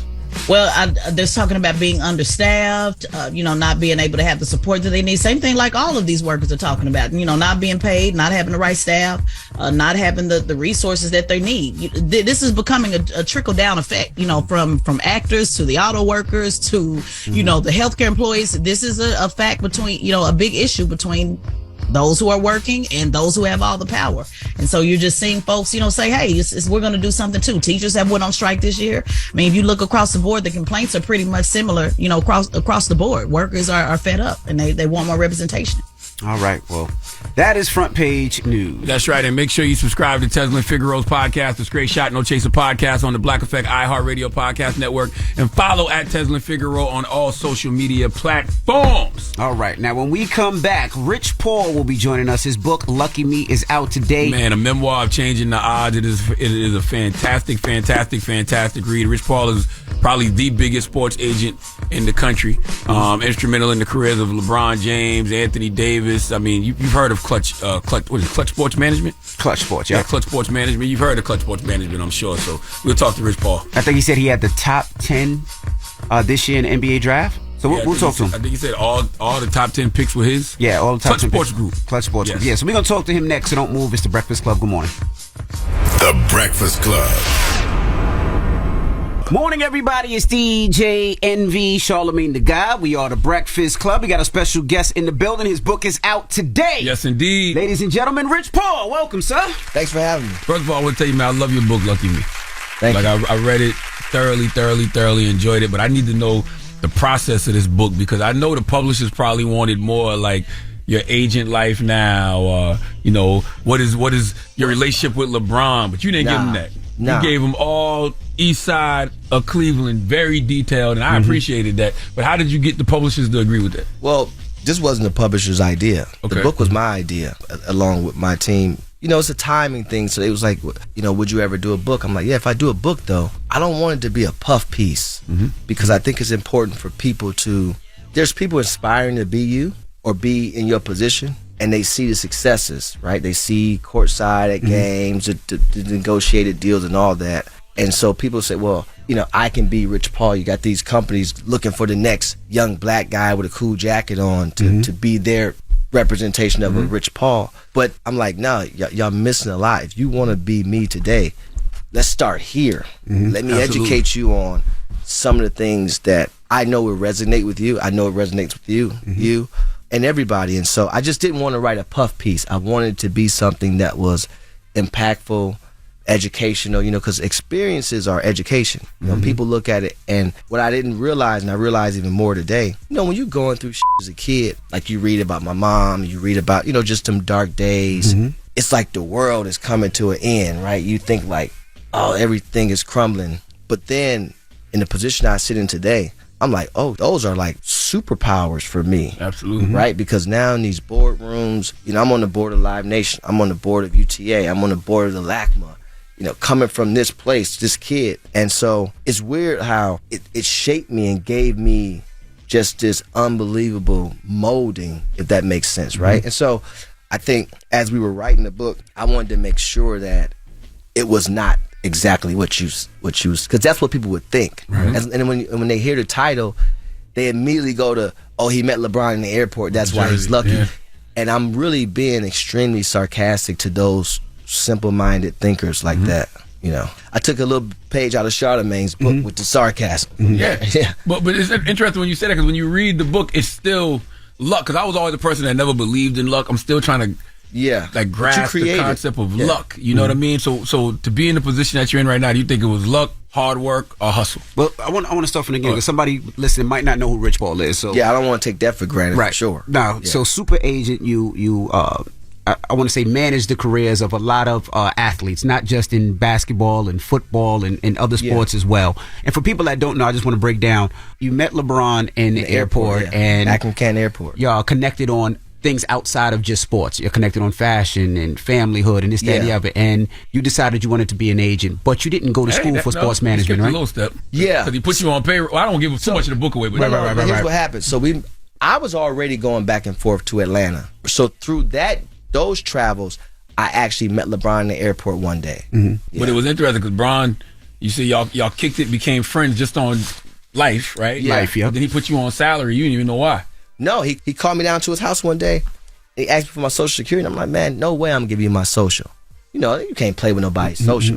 S4: Well, they're talking about being understaffed, not being able to have the support that they need. Same thing like all of these workers are talking about, not being paid, not having the right staff, not having the resources that they need. This is becoming a trickle-down effect, from actors to the auto workers to, the healthcare employees. This is a fact between, a big issue between those who are working and those who have all the power. And so you're just seeing folks, say, hey, we're going to do something too. Teachers have went on strike this year. I mean, if you look across the board, the complaints are pretty much similar, across the board. Workers are fed up and they want more representation.
S2: All right. Well, that is Front Page News.
S1: That's right. And make sure you subscribe to Tesla and Figaro's podcast, The Straight Shot No Chaser podcast on the Black Effect iHeartRadio podcast network, and follow at Tesla and Figaro on all social media platforms.
S2: All right. Now, when we come back, Rich Paul will be joining us. His book, Lucky Me, is out today.
S1: Man, a memoir of changing the odds. It is a fantastic read. Rich Paul is probably the biggest sports agent in the country. Instrumental in the careers of LeBron James, Anthony Davis. I mean, you've heard of Clutch Sports Management?
S2: Clutch Sports, yeah.
S1: Clutch Sports Management. You've heard of Clutch Sports Management, I'm sure. So we'll talk to Rich Paul.
S2: I think he said he had the top 10 this year in the NBA draft. So we'll talk to him.
S1: I think he said all the top 10 picks were his.
S2: Yeah, all the top 10
S1: Clutch Sports
S2: picks.
S1: Group.
S2: Clutch Sports Group. Yeah, so we're going to talk to him next. So don't move. It's The Breakfast Club. Good morning.
S5: The Breakfast Club.
S2: Morning, everybody. It's DJ NV, Charlamagne the Guy. We are The Breakfast Club. We got a special guest in the building. His book is out today.
S1: Yes, indeed.
S2: Ladies and gentlemen, Rich Paul. Welcome, sir.
S14: Thanks for having me.
S1: First of all, I want to tell you, man, I love your book, Lucky Me.
S14: Thank you.
S1: I read it thoroughly enjoyed it, but I need to know the process of this book, because I know the publishers probably wanted more like your agent life now, or what is your relationship with LeBron, but you didn't give him that. You gave him all east side of Cleveland, very detailed, and I appreciated that. But how did you get the publishers to agree with that?
S14: Well, this wasn't the publisher's idea. Okay. The book was my idea, along with my team. It's a timing thing. So it was like, would you ever do a book? I'm like, yeah, if I do a book, though, I don't want it to be a puff piece, because I think it's important for people there's people inspiring to be you or be in your position, and they see the successes, right? They see courtside at games, the negotiated deals and all that. And so people say, well, I can be Rich Paul. You got these companies looking for the next young black guy with a cool jacket on to be their representation of a Rich Paul. But I'm like, no, y'all missing a lot. If you want to be me today, let's start here. Let me educate you on some of the things that I know will resonate with you. I know it resonates with you. and everybody. And so I just didn't want to write a puff piece. I wanted to be something that was impactful, educational, because experiences are education. People look at it, and what I didn't realize, and I realize even more today, when you're going through shit as a kid, like you read about my mom, you read about, just some dark days, it's like the world is coming to an end, right? You think like, oh, everything is crumbling. But then in the position I sit in today, I'm like, oh, those are like superpowers for me.
S1: Absolutely.
S14: Right? Because now in these boardrooms, I'm on the board of Live Nation. I'm on the board of UTA. I'm on the board of the LACMA. Coming from this place, this kid. And so it's weird how it shaped me and gave me just this unbelievable molding, if that makes sense, right? And so I think as we were writing the book, I wanted to make sure that it was not exactly what you because that's what people would think.
S1: Right.
S14: And when they hear the title, they immediately go to, oh, he met LeBron in the airport, that's why he's lucky.
S1: Yeah.
S14: And I'm really being extremely sarcastic to those simple-minded thinkers like that. I took a little page out of Charlamagne's book with the sarcasm.
S1: Yeah. But it's interesting when you say that, because when you read the book, it's still luck. Because I was always the person that never believed in luck. I'm still trying to grasp the concept of luck. You know what I mean? So to be in the position that you're in right now, do you think it was luck, hard work, or hustle?
S2: Well, I want to start from the beginning, because somebody listening might not know who Rich Paul is. So
S14: I don't want to take that for granted. Right. For sure.
S2: Now, so super agent, I want to say manage the careers of a lot of athletes, not just in basketball and football and other sports as well. And for people that don't know, I just want to break down. You met LeBron in the airport, and
S14: Mack and Canton Airport.
S2: Y'all connected on things outside of just sports. You're connected on fashion and familyhood and this, that, and the other. And you decided you wanted to be an agent, but you didn't go to school for sports management, right?
S1: A little step.
S14: Yeah.
S1: Because he put you on payroll. I don't give too much of the book away. But
S14: here's what happened. So I was already going back and forth to Atlanta. So through those travels, I actually met LeBron in the airport one day.
S1: But it was interesting because Bron, you see, y'all kicked it, became friends just on life, right?
S2: Life, yeah.
S1: But then he put you on salary. You didn't even know why.
S14: No, he called me down to his house one day. He asked me for my social security. I'm like, man, no way I'm giving you my social. You can't play with nobody's social.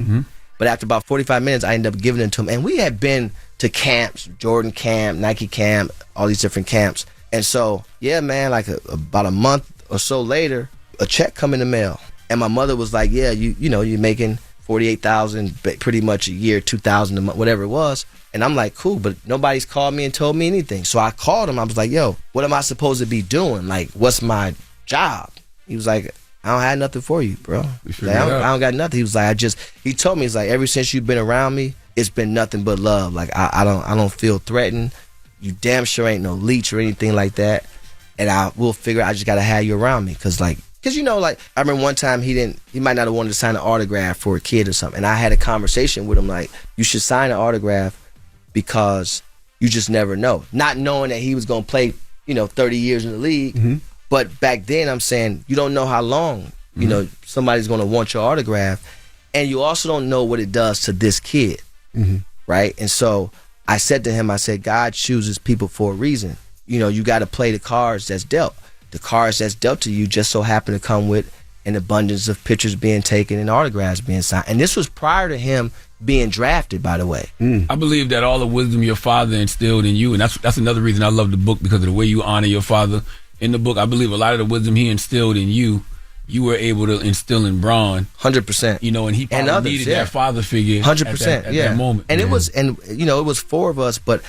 S14: But after about 45 minutes, I ended up giving it to him. And we had been to camps, Jordan camp, Nike camp, all these different camps. And so, yeah, man, like about a month or so later, a check come in the mail. And my mother was like, yeah, you're making $48,000 pretty much a year, $2,000 a month, whatever it was. And I'm like, cool, but nobody's called me and told me anything. So I called him. I was like, yo, what am I supposed to be doing? Like, what's my job? He was like, I don't have nothing for you, bro. Like, I don't got nothing. He was like, he told me, he's like, ever since you've been around me, it's been nothing but love. Like, I don't feel threatened. You damn sure ain't no leech or anything like that. And I will figure I just got to have you around me. Cause I remember one time he might not have wanted to sign an autograph for a kid or something. And I had a conversation with him like, you should sign an autograph because you just never know. Not knowing that he was going to play, 30 years in the league. But back then I'm saying, you don't know how long, somebody's going to want your autograph. And you also don't know what it does to this kid. Right? And so I said to him, God chooses people for a reason. You got to play the cards that's dealt. The cards that's dealt to you just so happen to come with an abundance of pictures being taken and autographs being signed. And this was prior to him being drafted, by the way.
S1: I believe that all the wisdom your father instilled in you, and that's another reason I love the book, because of the way you honor your father in the book. I believe a lot of the wisdom he instilled in you were able to instill in Bron.
S14: 100%.
S1: And he probably needed that father figure
S14: 100%,
S1: at that moment.
S14: And it was four of us, but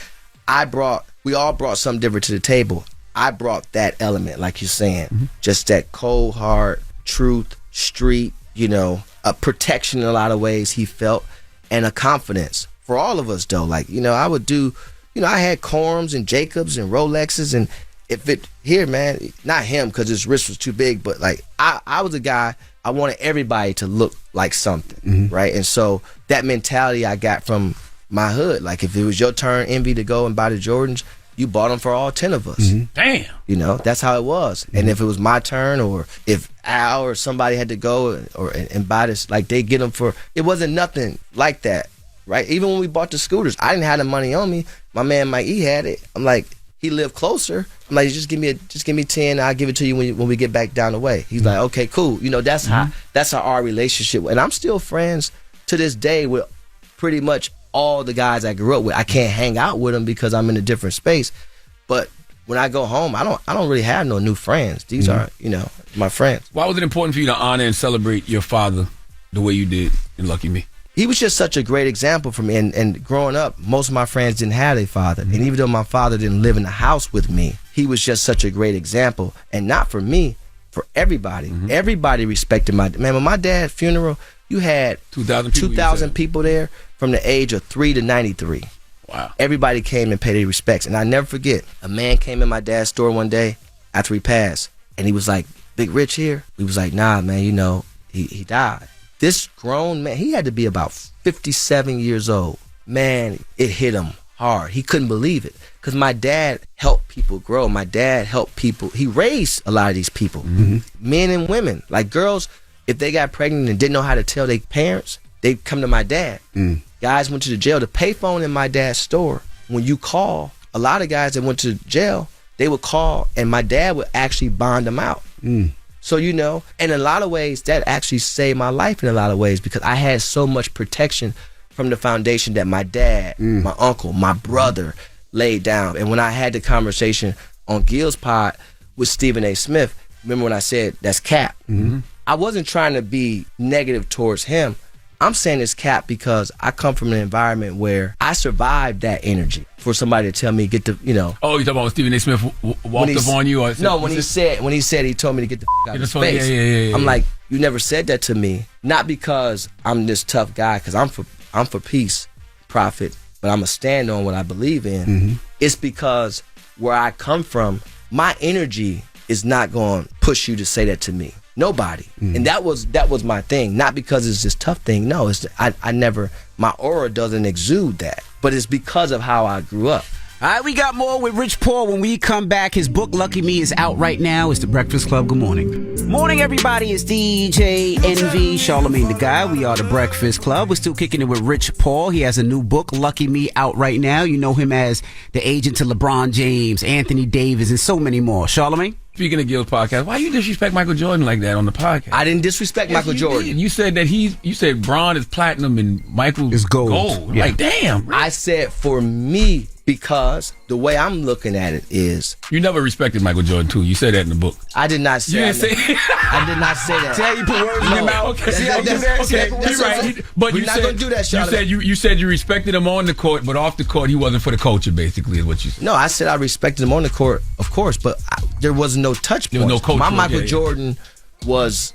S14: we all brought something different to the table. I brought that element, like you're saying, just that cold, hard truth, street, a protection in a lot of ways he felt, and a confidence for all of us, though. Like, I would do, I had Corms and Jacobs and Rolexes, and if it here, man, not him because his wrist was too big, but like I was a guy, I wanted everybody to look like something, right? And so that mentality I got from my hood. Like, if it was your turn, Envy, to go and buy the Jordans, you bought them for all 10 of us.
S1: Damn.
S14: That's how it was. And if it was my turn, or if Al or somebody had to go and buy this, like, they get them for, it wasn't nothing like that, right? Even when we bought the scooters, I didn't have the money on me. My man Mike E had it. I'm like, he lived closer. I'm like, just give me 10. I'll give it to you when we get back down the way. He's like, okay, cool. That's how our relationship. And I'm still friends to this day with pretty much all the guys I grew up with. I can't hang out with them because I'm in a different space, but when I go home, I don't really have no new friends. These are, my friends.
S1: Why was it important for you to honor and celebrate your father the way you did in Lucky Me?
S14: He was just such a great example for me. And growing up, most of my friends didn't have a father. And even though my father didn't live in the house with me, he was just such a great example. And not for me, for everybody. Everybody respected my man. When my dad's funeral, you had 2,000 people there from the age of 3 to 93.
S1: Wow.
S14: Everybody came and paid their respects. And I never forget, a man came in my dad's store one day after he passed, and he was like, Big Rich here? We was like, nah, man, he died. This grown man, he had to be about 57 years old. Man, it hit him hard. He couldn't believe it. Because my dad helped people grow. My dad helped people. He raised a lot of these people. Men and women. Like girls, if they got pregnant and didn't know how to tell their parents, they'd come to my dad. Guys went to the jail. The payphone in my dad's store, when you call, a lot of guys that went to jail, they would call and my dad would actually bond them out. So, in a lot of ways, that actually saved my life in a lot of ways because I had so much protection from the foundation that my dad, my uncle, my brother laid down. And when I had the conversation on Gil's pod with Stephen A. Smith, remember when I said that's cap? I wasn't trying to be negative towards him. I'm saying it's cap because I come from an environment where I survived that energy. For somebody to tell me get the,
S1: Oh, you talking about when Stephen A. Smith walked up on you? Or
S14: no, when he said he told me to get the out of his face.
S1: Yeah.
S14: I'm like, you never said that to me. Not because I'm this tough guy, because I'm for peace, profit, but I'm a stand on what I believe in. It's because where I come from, my energy is not going to push you to say that to me. Nobody. And that was my thing. Not because it's this tough thing. No, I never, my aura doesn't exude that. But it's because of how I grew up.
S2: All right, we got more with Rich Paul when we come back. His book, Lucky Me, is out right now. It's The Breakfast Club. Good morning. Morning, everybody. It's DJ NV, Charlamagne the Guy. We are The Breakfast Club. We're still kicking it with Rich Paul. He has a new book, Lucky Me, out right now. You know him as the agent to LeBron James, Anthony Davis, and so many more. Charlamagne?
S1: Speaking of Gil's podcast, why you disrespect Michael Jordan like that on the podcast?
S14: I didn't disrespect Michael Jordan.
S1: Did. You said that you said Bron is platinum and Michael is gold.
S2: Yeah.
S1: Like, damn.
S14: I said for me, because the way I'm looking at it is...
S1: You never respected Michael Jordan, too. You said that in the book.
S14: I did not say that. I did not say that.
S2: See how you put words in your mouth?
S1: Okay, you're right. But
S14: we're not going to do that, Charlotte.
S1: You said you respected him on the court, but off the court, he wasn't for the culture, basically, is what you said.
S14: No, I said I respected him on the court, of course, but there was no touch points.
S1: There was no culture.
S14: My Michael Jordan was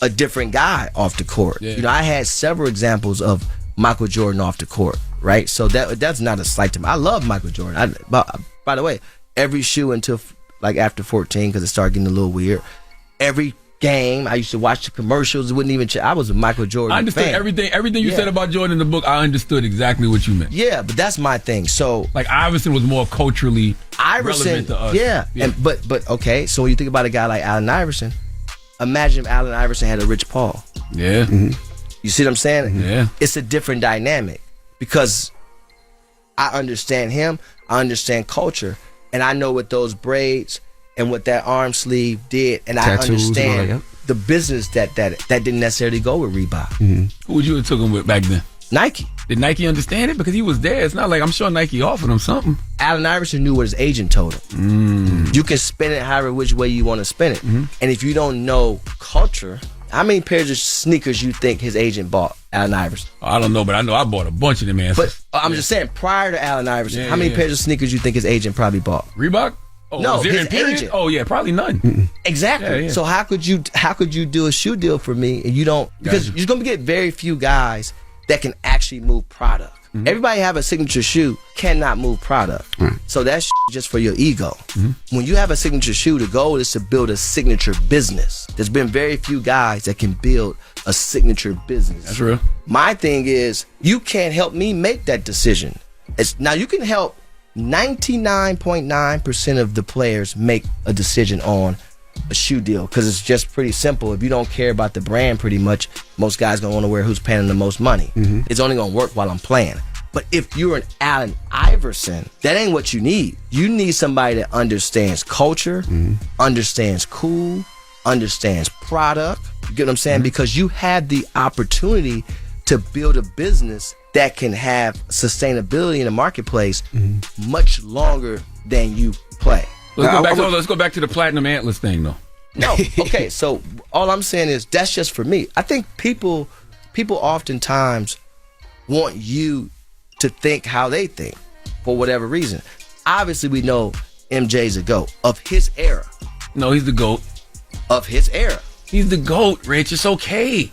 S14: a different guy off the court.
S1: Yeah.
S14: I had several examples of Michael Jordan off the court, right? So that's not a slight to me. I love Michael Jordan. By the way, every shoe until like after 14, because it started getting a little weird. Every game, I used to watch the commercials. It wouldn't even. I was a Michael Jordan.
S1: I understood
S14: fan.
S1: everything you said about Jordan in the book. I understood exactly what you meant.
S14: Yeah, but that's my thing. So
S1: like Iverson was more culturally relevant to us.
S14: Yeah. But okay. So when you think about a guy like Allen Iverson, imagine if Allen Iverson had a Rich Paul.
S1: Yeah.
S14: You see what I'm saying?
S1: Yeah.
S14: It's a different dynamic because I understand him, I understand culture, and I know what those braids and what that arm sleeve did, and tattoos, I understand the business that didn't necessarily go with Reebok.
S1: Who would you have took him with back then?
S14: Nike.
S1: Did Nike understand it? Because he was there. It's not like I'm sure Nike offered him something.
S14: Allen Iverson knew what his agent told him. You can spin it however which way you want to spin it. And if you don't know culture, how many pairs of sneakers you think his agent bought Allen Iverson?
S1: I don't know, but I know I bought a bunch of them answers.
S14: But I'm just saying, prior to Allen Iverson, how many pairs of sneakers you think his agent probably bought?
S1: Reebok? Oh,
S14: no, his agent.
S1: Oh yeah, probably none.
S14: Exactly. So how could you do a shoe deal for me and you don't? Because you're gonna get very few guys that can actually move product. Everybody have a signature shoe, cannot move product. So that's just for your ego. When you have a signature shoe, the goal is to build a signature business. There's been very few guys that can build a signature business.
S1: That's real.
S14: My thing is, you can't help me make that decision. Now you can help 99.9% of the players make a decision on a shoe deal because it's just pretty simple. If you don't care about the brand, pretty much most guys gonna want to wear who's paying them the most money. It's only gonna work while I'm playing. But if you're an Allen Iverson, that ain't what you need. You need somebody that understands culture, understands cool, understands product. You get what I'm saying? Because you have the opportunity to build a business that can have sustainability in the marketplace much longer than you play.
S1: Let's go back to the platinum antlers thing, though.
S14: No, okay. So all I'm saying is that's just for me. I think people oftentimes want you to think how they think for whatever reason. Obviously, we know MJ's a GOAT of his era.
S1: No, he's the GOAT
S14: of his era.
S1: He's the GOAT, Rich. It's okay.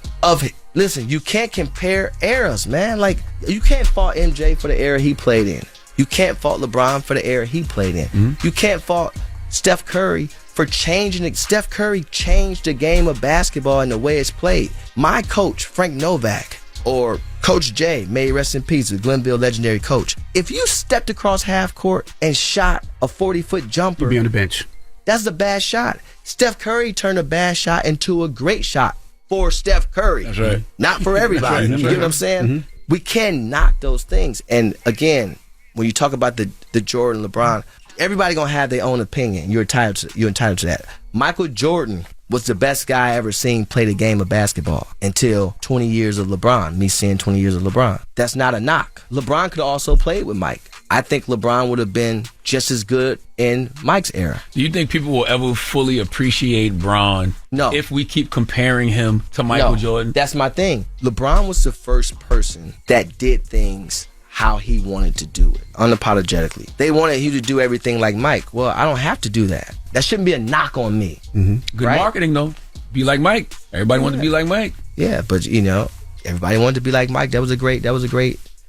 S14: Listen, you can't compare eras, man. Like, you can't fault MJ for the era he played in. You can't fault LeBron for the era he played in. Mm-hmm. You can't fault Steph Curry for changing it. Steph Curry changed the game of basketball and the way it's played. My coach, Frank Novak, or Coach J, may he rest in peace, the Glenville legendary coach. If you stepped across half court and shot a 40-foot jumper,
S2: you'd be on the bench.
S14: That's a bad shot. Steph Curry turned a bad shot into a great shot for Steph Curry.
S1: That's right.
S14: Not for everybody.
S1: That's right.
S14: You get what I'm saying? Mm-hmm. We can't knock those things. And again, when you talk about the Jordan, LeBron, everybody gonna have their own opinion. You're entitled to that. Michael Jordan was the best guy I ever seen play the game of basketball until 20 years of LeBron, me seeing 20 years of LeBron. That's not a knock. LeBron could have also played with Mike. I think LeBron would have been just as good in Mike's era.
S1: Do you think people will ever fully appreciate Bron if we keep comparing him to Michael Jordan?
S14: That's my thing. LeBron was the first person that did things how he wanted to do it, unapologetically. They wanted you to do everything like Mike. Well, I don't have to do that. That shouldn't be a knock on me.
S1: Mm-hmm. Good marketing, though. Be like Mike. Everybody wanted to be like Mike.
S14: Yeah, but everybody wanted to be like Mike. That was a great.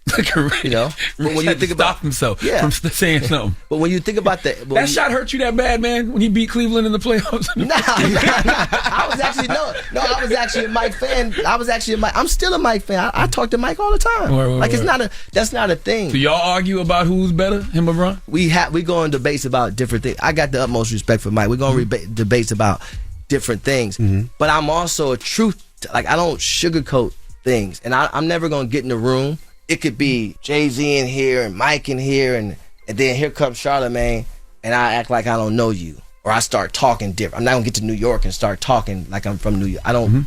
S14: But when you think about
S1: himself from saying something.
S14: But when you think about
S1: that shot hurt you that bad, man, when he beat Cleveland in the playoffs.
S14: Nah. I was actually a Mike fan. I'm still a Mike fan. I talk to Mike all the time. That's not a thing.
S1: So y'all argue about who's better, him or Bron?
S14: We go in debates about different things. I got the utmost respect for Mike. We're going to debates about different things. Mm-hmm. But I'm also a I don't sugarcoat things. And I'm never going to get in the room. It could be Jay-Z in here and Mike in here, and then here comes Charlamagne, and I act like I don't know you, or I start talking different. I'm not gonna get to New York and start talking like I'm from New York.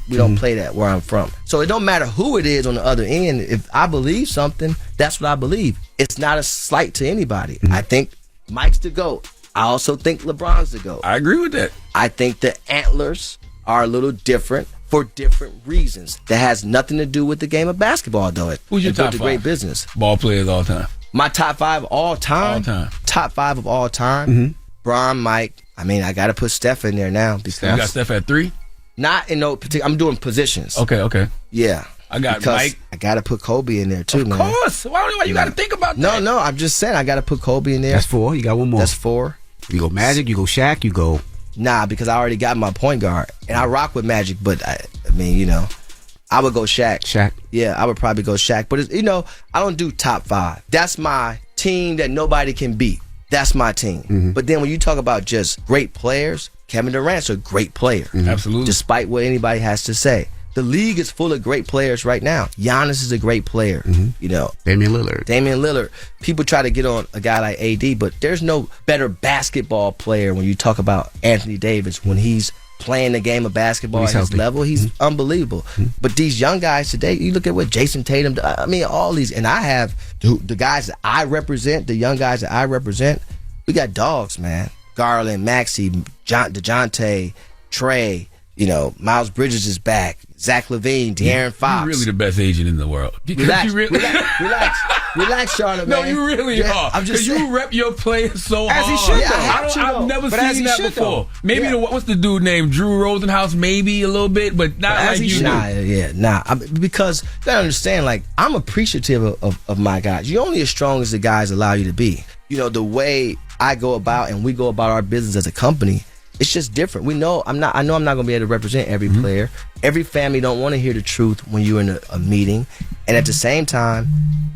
S14: We don't play that where I'm from. So it don't matter who it is on the other end. If I believe something, that's what I believe. It's not a slight to anybody. I think Mike's the GOAT. I also think LeBron's the GOAT.
S1: I agree with that.
S14: I think the antlers are a little different for different reasons. That has nothing to do with the game of basketball, though.
S1: Who's your top 5?
S14: Great business.
S1: Ball players all time.
S14: My top 5 all time?
S1: All time.
S14: Top 5 of all time? Bron, Mike. I mean, I got to put Steph in there now. Because
S1: you got Steph at 3?
S14: Not in no particular. I'm doing positions.
S1: Okay.
S14: Yeah.
S1: I got Mike.
S14: I got to put Kobe in there, too, man.
S1: Of course. Why you got to think about that?
S14: No, I'm just saying I got to put Kobe in there.
S2: That's 4. You got one more.
S14: That's 4.
S2: You go Magic, you go Shaq, you go...
S14: Nah, because I already got my point guard. And I rock with Magic, but I would go Shaq.
S2: Shaq?
S14: Yeah, I would probably go Shaq. But, I don't do top 5. That's my team that nobody can beat. That's my team. Mm-hmm. But then when you talk about just great players, Kevin Durant's a great player.
S1: Mm-hmm. Absolutely.
S14: Despite what anybody has to say. The league is full of great players right now. Giannis is a great player. Mm-hmm.
S2: Damian Lillard. People try to get on a guy like AD, but there's no better basketball player when you talk about Anthony Davis. When he's playing the game of basketball at his level, he's unbelievable. Mm-hmm. But these young guys today, you look at what Jason Tatum, all these, and I have the guys that I represent, the young guys that I represent, we got dogs, man. Garland, Maxey, DeJounte, Trey, Miles Bridges is back. Zach LaVine, De'Aaron Fox.
S1: You're really the best agent in the world.
S14: Relax, Charlamagne.
S1: No, you really are. I'm just saying. You rep your players so hard.
S2: As he should,
S1: I've never seen that before. Maybe what's the dude named Drew Rosenhaus? Maybe a little bit, but not like you.
S14: Because you gotta understand, I'm appreciative of my guys. You're only as strong as the guys allow you to be. The way I go about and we go about our business as a company. It's just different. I know I'm not going to be able to represent every player. Every family don't want to hear the truth when you're in a meeting. And at the same time,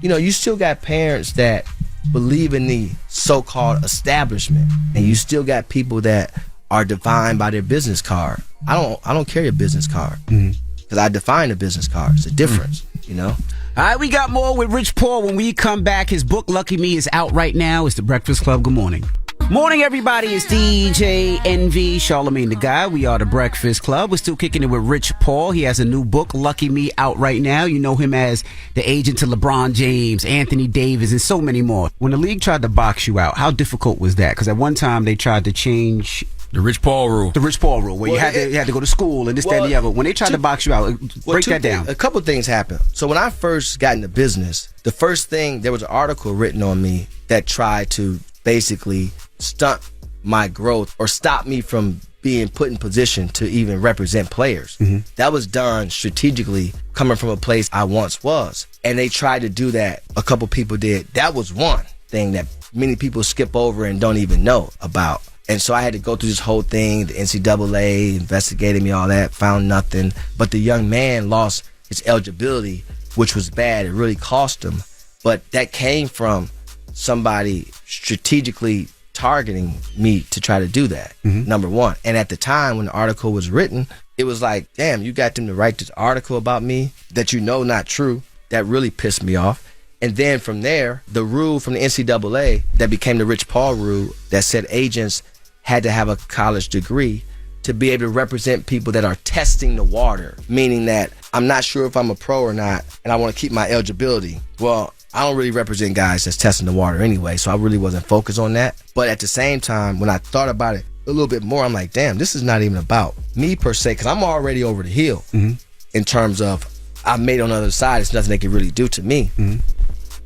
S14: you still got parents that believe in the so-called establishment. And you still got people that are defined by their business card. I don't carry a business card. Because I define a business card. It's a difference, All
S2: right, we got more with Rich Paul when we come back. His book, Lucky Me, is out right now. It's The Breakfast Club. Good morning. Morning, everybody. It's DJ NV, Charlamagne the Guy. We are the Breakfast Club. We're still kicking it with Rich Paul. He has a new book, Lucky Me, out right now. You know him as the agent to LeBron James, Anthony Davis, and so many more. When the league tried to box you out, how difficult was that? Because at one time they tried to change
S1: the Rich Paul rule.
S2: The Rich Paul rule, where you had to go to school and this, that, and the other. When they tried to box you out, break that down.
S14: A couple things happened. So when I first got into business, the first thing, there was an article written on me that tried to basically stunt my growth or stop me from being put in position to even represent players. That was done strategically, coming from a place I once was. And they tried to do that. A couple people did. That was one thing that many people skip over and don't even know about. And so I had to go through this whole thing. The NCAA investigated me, all that, found nothing. But the young man lost his eligibility, which was bad. It really cost him. But that came from somebody strategically targeting me to try to do that, number one. And at the time when the article was written, it was like, damn, you got them to write this article about me that you know not true. That really pissed me off. And then from there, the rule from the NCAA that became the Rich Paul rule that said agents had to have a college degree to be able to represent people that are testing the water, meaning that I'm not sure if I'm a pro or not, and I want to keep my eligibility. Well, I don't really represent guys that's testing the water anyway, so I really wasn't focused on that. But at the same time, when I thought about it a little bit more, I'm like, damn, this is not even about me per se, because I'm already over the hill in terms of I made on the other side. It's nothing they can really do to me.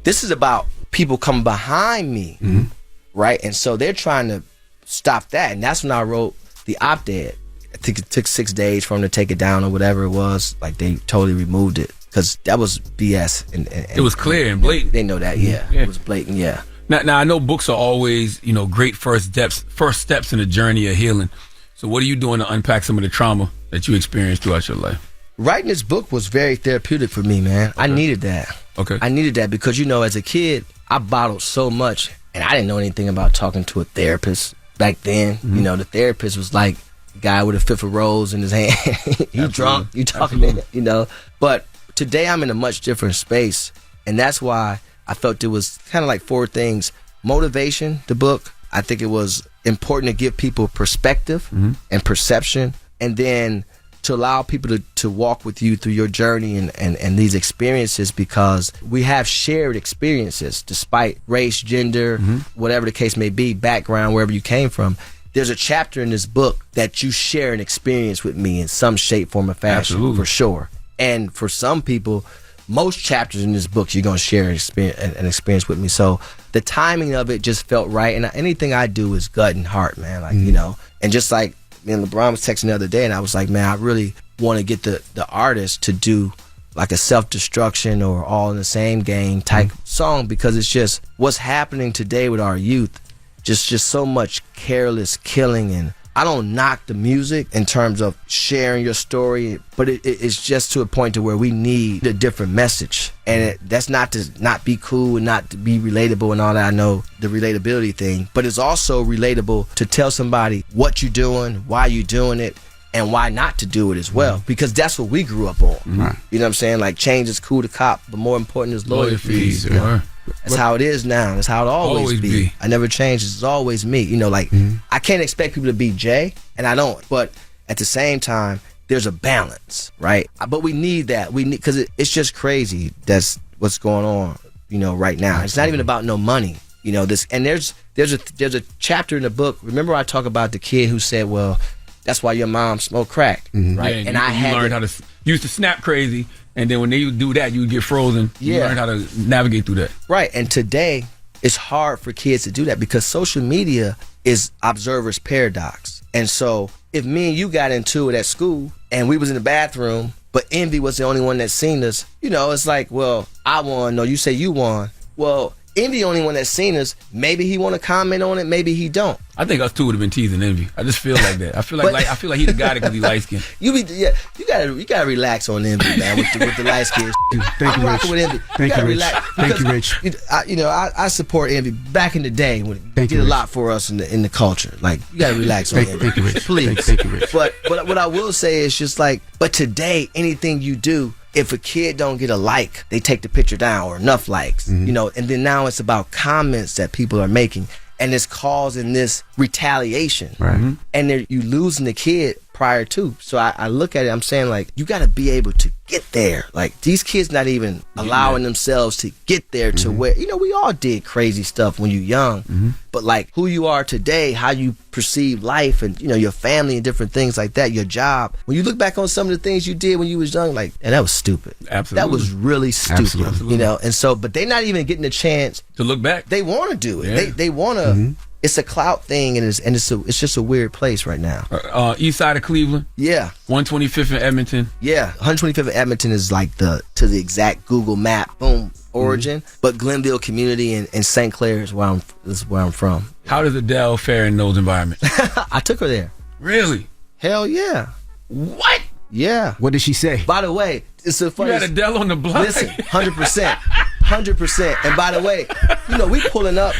S14: This is about people coming behind me, right? And so they're trying to stop that. And that's when I wrote the op-ed. I think it took 6 days for them to take it down or whatever it was. Like, they totally removed it. Because that was BS. And
S1: it was clear and blatant.
S14: They know that, yeah. It was blatant, yeah.
S1: Now I know books are always, great first steps in the journey of healing. So what are you doing to unpack some of the trauma that you experienced throughout your life?
S14: Writing this book was very therapeutic for me, man. Okay. I needed that.
S1: Okay.
S14: I needed that because, as a kid, I bottled so much, and I didn't know anything about talking to a therapist back then. The therapist was like a guy with a fifth of rose in his hand. You drunk, you talking, But today I'm in a much different space, and that's why I felt it was kind of like 4 things. Motivation, the book. I think it was important to give people perspective and perception, and then to allow people to walk with you through your journey and these experiences, because we have shared experiences despite race, gender, whatever the case may be, background, wherever you came from. There's a chapter in this book that you share an experience with me in some shape, form, or fashion. Absolutely. For sure. And for some people, most chapters in this book, you're going to share an experience with me. So the timing of it just felt right. And anything I do is gut and heart, man. And just like me and LeBron was texting the other day, and I was like, man, I really want to get the artist to do like a self-destruction or all in the same game type song, because it's just what's happening today with our youth. Just so much careless killing. And I don't knock the music in terms of sharing your story, but it's just to a point to where we need a different message. And that's not to not be cool and not to be relatable and all that. I know the relatability thing, but it's also relatable to tell somebody what you're doing, why you're doing it, and why not to do it as well. Because that's what we grew up on. You know what I'm saying? Like, change is cool to cop, but more important is lawyer fees. That's how it is now. That's how it always be. I never changed. It's always me. I can't expect people to be Jay, and I don't. But at the same time, there's a balance, right? But we need that. Because it's just crazy. That's what's going on, right now. It's not even about no money. And there's a chapter in the book. Remember, I talk about the kid who said, "Well, that's why your mom smoked crack," right?
S1: Yeah, and I learned how to used to snap crazy. And then when they do that, you get frozen. You learn how to navigate through that.
S14: Right. And today, it's hard for kids to do that because social media is observer's paradox. And so if me and you got into it at school and we was in the bathroom, but Envy was the only one that seen us, it's like, well, I won. No, you say you won. Well, Envy the only one that's seen us. Maybe he want to comment on it. Maybe he don't.
S1: I think us two would have been teasing Envy. I just feel like that. I feel like he got it because he light skinned.
S14: You gotta relax on Envy, man, with the light skin.
S2: Thank you, Rich.
S14: With Envy.
S2: Thank you, Rich. Thank you, Rich.
S14: I support Envy. Back in the day, when he did a lot for us in the culture. Like, you gotta relax on Envy.
S2: Thank you, Rich.
S14: Please.
S2: Thank you, Rich.
S14: But what I will say is just like, but today, anything you do, if a kid don't get a like, they take the picture down or enough likes, and then now it's about comments that people are making. and it's causing this retaliation.
S2: Right.
S14: And you losing the kid prior to. So I look at it, I'm saying, like, you got to be able to get there. Like, these kids not even allowing themselves to get there to where, we all did crazy stuff when you're young, but like who you are today, how you perceive life and, your family and different things like that, your job. When you look back on some of the things you did when you was young, like, and that was stupid.
S1: Absolutely.
S14: That was really stupid.
S1: Absolutely.
S14: And so, but they not even getting a chance
S1: to look back.
S14: They want to do it.
S1: Yeah.
S14: They want to. It's a clout thing, and it's just a weird place right now.
S1: East side of Cleveland.
S14: Yeah.
S1: 125th in Edmonton.
S14: Yeah, 125th in Edmonton is like to the exact Google map origin. But Glenville community and St. Clair is where I'm from.
S1: How does Adele fare in those environments?
S14: I took her there.
S1: Really?
S14: Hell yeah.
S1: What?
S14: Yeah.
S2: What did she say?
S14: By the way, it's a funny.
S1: You had Adele on the block.
S14: Listen, 100%. And by the way, we pulling up.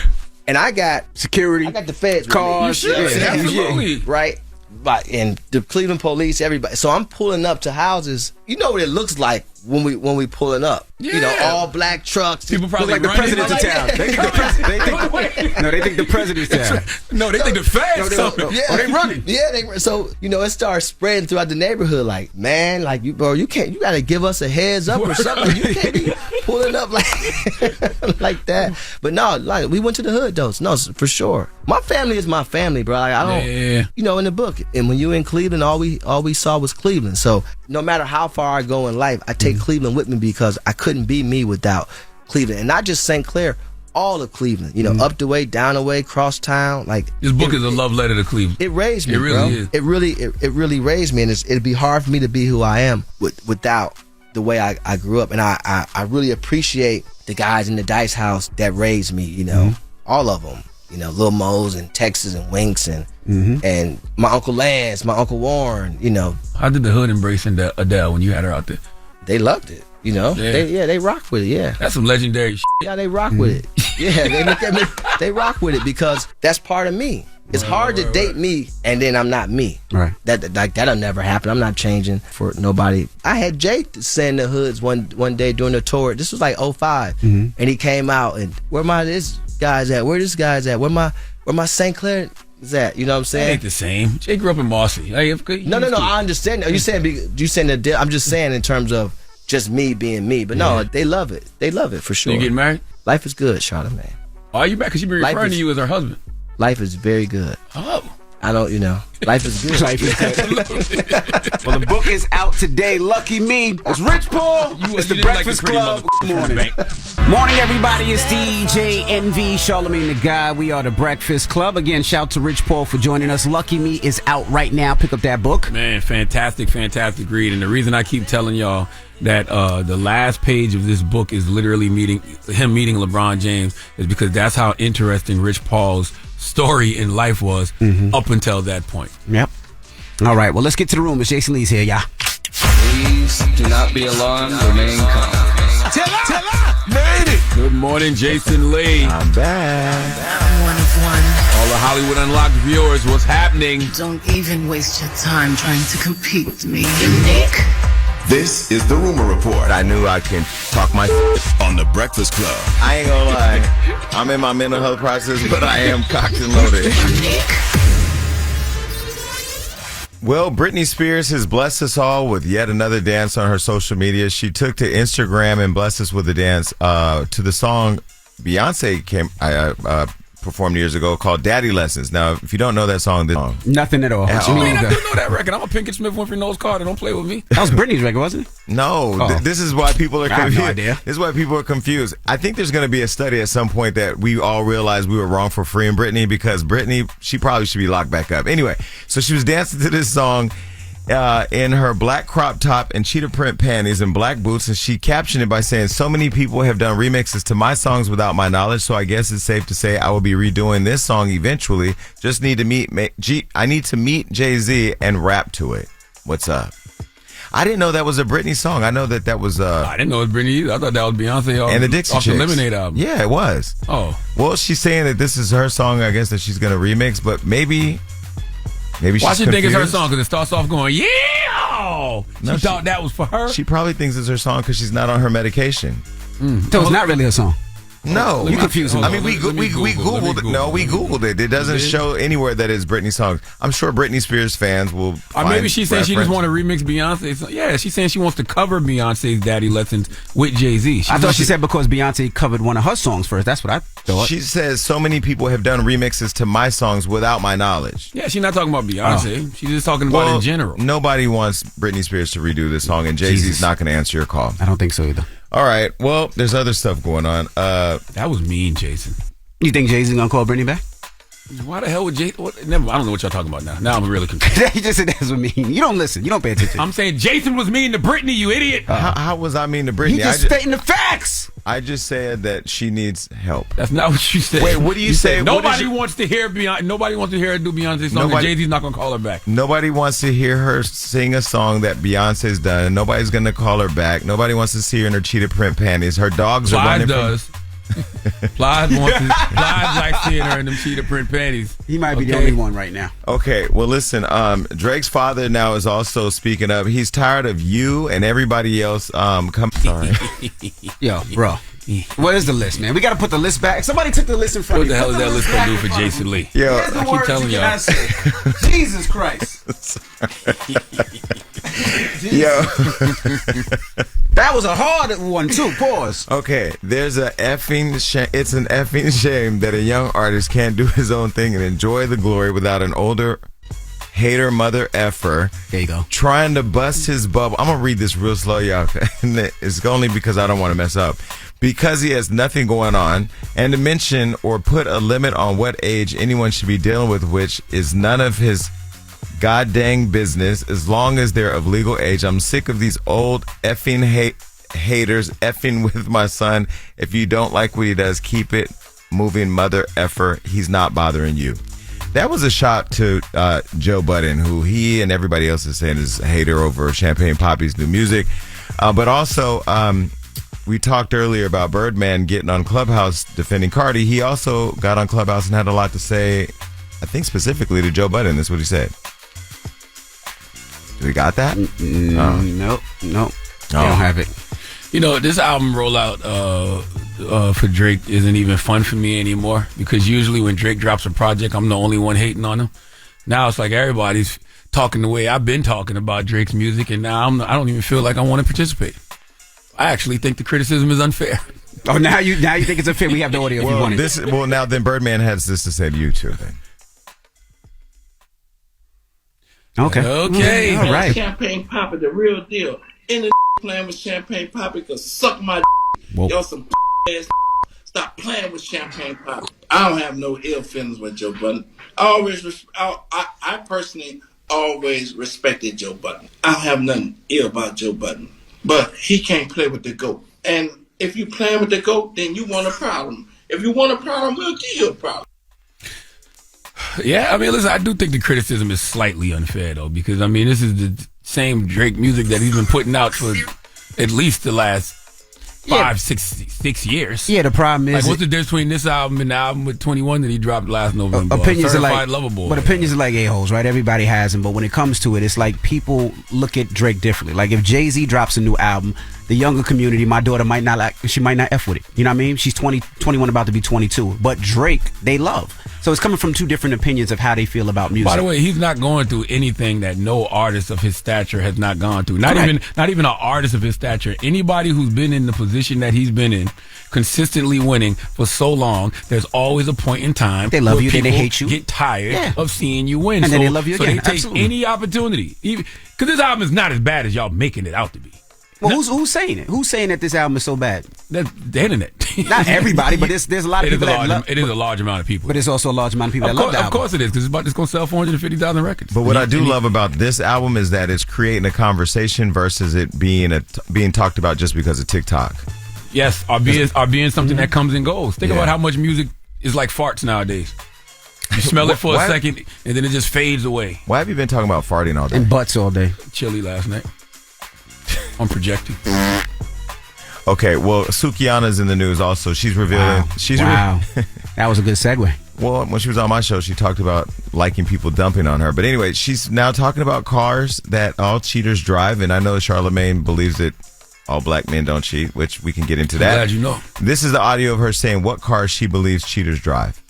S14: And I got
S2: security.
S14: I got the feds,
S2: cars,
S1: absolutely,
S14: right? And the Cleveland police, everybody. So I'm pulling up to houses. You know what it looks like when we pulling up.
S1: Yeah.
S14: All black trucks.
S1: People probably
S2: look like the president's of town. They think the president's town.
S1: No, they think the feds.
S2: They running.
S14: Yeah, so it starts spreading throughout the neighborhood. Like, man, like you can't. You got to give us a heads up or something. You can't be pulling up like that. But no, like we went to the hood though. No, for sure. My family is my family, bro. Like, I don't. In the book, and when you in Cleveland, all we saw was Cleveland. So no matter how far I go in life, I take Cleveland with me because I couldn't be me without Cleveland, and not just St. Clair, all of Cleveland. Up the way, down the way, cross town. Like,
S1: this book is a love letter to Cleveland.
S14: It raised me.
S1: It really is.
S14: It really raised me, and it'd be hard for me to be who I am without the way I grew up. And I really appreciate the guys in the Dice House that raised me. All of them. Lil Mo's and Texas and Winks and my Uncle Lance, my Uncle Warren.
S1: How did the hood embrace Adele when you had her out there?
S14: They loved it. They rock with it. Yeah,
S1: that's some legendary shit.
S14: Yeah, they rock with it. Yeah, they look at me. They rock with it because that's part of me. It's hard to date me and then I'm not me.
S2: Right.
S14: That'll never happen. I'm not changing for nobody. I had Jay send the hoods one day during the tour. This was like 2005, and he came out and where this guy's at? Where this guy's at? Where my St. Clair is at? You know what I'm saying?
S1: It ain't the same. Jay grew up in Marcy.
S14: No. I understand. You saying the? I'm just saying in terms of just me being me. But no, they love it. They love it for sure.
S1: You getting married?
S14: Life is good, Charlamagne.
S1: Are you back? Because you've been referring to you as her husband.
S14: Life is very good.
S1: Oh.
S14: I don't, life is good.
S2: Life is good. Well, the book is out today. Lucky me. It's Rich Paul. It's the Breakfast Club. Morning, everybody. It's DJ NV, Charlamagne the Guy. We are the Breakfast Club. Again, shout to Rich Paul for joining us. Lucky Me is out right now. Pick up that book.
S1: Man, fantastic read. And the reason I keep telling y'all that the last page of this book is literally him meeting LeBron James is because that's how interesting Rich Paul's story in life was up until that point.
S2: Yep. All right, well, let's get to the room. It's Jason Lee's here, yeah.
S7: Please do not be alarmed. Remain calm.
S6: Tell her. Made it.
S1: Good morning, Jason Lee.
S3: I'm back.
S8: I'm one of one.
S1: All the Hollywood Unlocked viewers, what's happening?
S8: Don't even waste your time trying to compete with me, Nick.
S5: This is the Rumor Report.
S3: I knew I can talk my
S5: on the Breakfast Club.
S3: I ain't gonna lie. I'm in my mental health process, but I am cocked and loaded. Well, Britney Spears has blessed us all with yet another dance on her social media. She took to Instagram and blessed us with a dance to the song Beyonce performed years ago called Daddy Lessons. Now, if you don't know that song,
S2: nothing at all.
S1: I do know that record. I'm a Pinkett Smith Winfrey Knowles Carter. Don't play with me.
S2: That was Britney's record, wasn't it?
S3: No. This is why people are confused.
S2: I have no idea.
S3: This is why people are confused. I think there's going to be a study at some point that we all realize we were wrong for freeing Britney because Britney, she probably should be locked back up. Anyway, so she was dancing to this song in her black crop top and cheetah print panties and black boots, and she captioned it by saying, "So many people have done remixes to my songs without my knowledge, so I guess it's safe to say I will be redoing this song eventually. Just need to meet Jay-Z and rap to it. What's up?" I didn't know that was a Britney song. I know that was
S1: I didn't know it was Britney either. I thought that was Beyonce
S3: and the Dixie
S1: off
S3: Chicks.
S1: the Lemonade album.
S3: Yeah, it was.
S1: Oh.
S3: Well, she's saying that this is her song, I guess, that she's going to remix, but maybe she's
S1: Why she think it's her
S3: confused?
S1: song? Because it starts off going, yeah! She thought that was for her?
S3: She probably thinks it's her song because she's not on her medication.
S2: So it's not really her song.
S3: No,
S2: You confuse him.
S3: I mean, we Googled it. No, we Googled it. It doesn't show anywhere that it's Britney songs. I'm sure Britney Spears fans will.
S1: Or maybe she's saying she just want to remix Beyonce's. Yeah, she's saying she wants to cover Beyonce's Daddy Lessons with Jay-Z.
S2: I thought she said because Beyonce covered one of her songs first. That's what I thought.
S3: She says so many people have done remixes to my songs without my knowledge.
S1: Yeah, she's not talking about Beyonce. She's just talking about in general.
S3: Nobody wants Britney Spears to redo this song, and Jay-Z's not going to answer your call.
S2: I don't think so either.
S3: All right. Well, there's other stuff going on.
S1: That was mean, Jason.
S2: You think Jay-Z gonna call Britney back?
S1: Why the hell would Jay? Never. I don't know what y'all talking about now. Now I'm really confused.
S2: He just said that's what mean. You don't listen. You don't pay attention.
S1: I'm saying Jason was mean to Britney, you idiot.
S3: How was I mean to Britney?
S2: He just stating the facts.
S3: I just said that she needs help.
S1: That's not what you said.
S3: Wait, what do you say?
S1: Nobody wants to hear Beyonce. Nobody wants to hear her do Beyonce's song. And Jay-Z's not gonna call her back.
S3: Nobody wants to hear her sing a song that Beyonce's done. Nobody's gonna call her back. Nobody wants to see her in her cheetah print panties. Her dogs are running.
S1: Does. Plies likes seeing her in them cheetah print panties.
S2: He might be the only one right now.
S3: Okay, well listen, Drake's father now is also speaking up. He's tired of you and everybody else sorry.
S2: Yo, bro. What is the list, man? We got to put the list back. Somebody took the list in front of
S1: you.
S2: me.
S1: What the hell is that list going to do for Jason Lee?
S3: Yo,
S2: I keep telling y'all. Jesus Christ.
S3: Yo.
S2: That was a hard one, too. Pause.
S3: Okay, there's it's an effing shame that a young artist can't do his own thing and enjoy the glory without an older hater mother effer.
S2: There you go.
S3: Trying to bust his bubble. I'm going to read this real slow, y'all. It's only because I don't want to mess up. Because he has nothing going on, and to mention or put a limit on what age anyone should be dealing with, which is none of his god dang business as long as they're of legal age. I'm sick of these old effing haters effing with my son. If you don't like what he does, keep it moving, mother effer. He's not bothering you. That was a shot to Joe Budden, who he and everybody else is saying is a hater over Champagne Papi's new music. But also, we talked earlier about Birdman getting on Clubhouse defending Cardi. He also got on Clubhouse and had a lot to say, I think specifically to Joe Budden. That's what he said. Do we got that?
S2: Nope. I don't have it.
S1: You know, this album rollout for Drake isn't even fun for me anymore, because usually when Drake drops a project, I'm the only one hating on him. Now it's like everybody's talking the way I've been talking about Drake's music, and now I don't even feel like I want to participate. I actually think the criticism is unfair.
S2: Oh, now you think it's unfair? We have the audio if you want it.
S3: Well, now then Birdman has this to say to you too, then.
S2: Okay. All right.
S11: Champagne Papi, the real deal. Any playing with Champagne Papi could suck my Y'all some ass. Stop playing with Champagne Papi. I don't have no ill feelings with Joe Budden. I personally always respected Joe Budden. I don't have nothing ill about Joe Budden. But he can't play with the GOAT. And if you playing with the GOAT, then you want a problem. If you want a problem, we'll give you a problem.
S1: Yeah, I mean, listen, I do think the criticism is slightly unfair, though, because, I mean, this is the same Drake music that he's been putting out for at least the last 6 years.
S2: Yeah, the problem is...
S1: Like, what's the difference between this album and the album with 21 that he dropped last November?
S2: Opinions are like...
S1: Lovable.
S2: But opinions are like a-holes, right? Everybody has them, but when it comes to it, it's like people look at Drake differently. Like, if Jay-Z drops a new album, the younger community, my daughter might not F with it. You know what I mean? She's 21, about to be 22. But Drake, they love. So it's coming from two different opinions of how they feel about music.
S1: By the way, he's not going through anything that no artist of his stature has not gone through. Not even an artist of his stature. Anybody who's been in the position that he's been in, consistently winning for so long, there's always a point in time
S2: they love you,
S1: then
S2: they hate you,
S1: get tired of seeing you win.
S2: And then they love you again.
S1: So they take any opportunity. Because this album is not as bad as y'all making it out to be.
S2: Well, who's saying it? Who's saying that this album is so bad?
S1: That's the internet.
S2: Not everybody, but there's a lot of people that love it.
S1: It is a large amount of people.
S2: But it's also a large amount of people that love the album.
S1: Of course it is, because it's going to sell 450,000 records.
S3: But what I do love about this album is that it's creating a conversation versus it being talked about just because of TikTok.
S1: Yes, or being something that comes and goes. Think about how much music is like farts nowadays. You smell it for a second, and then it just fades away.
S3: Why have you been talking about farting all day?
S2: And butts all day.
S1: Chili last night. I'm projecting.
S3: Okay, well, Sukihana's in the news also. She's revealing.
S2: Wow. That was a good segue.
S3: Well, when she was on my show, she talked about liking people dumping on her. But anyway, she's now talking about cars that all cheaters drive, and I know Charlamagne believes that All black men don't cheat, which we can get into that.
S1: Glad you know.
S3: This is the audio of her saying what car she believes cheaters drive.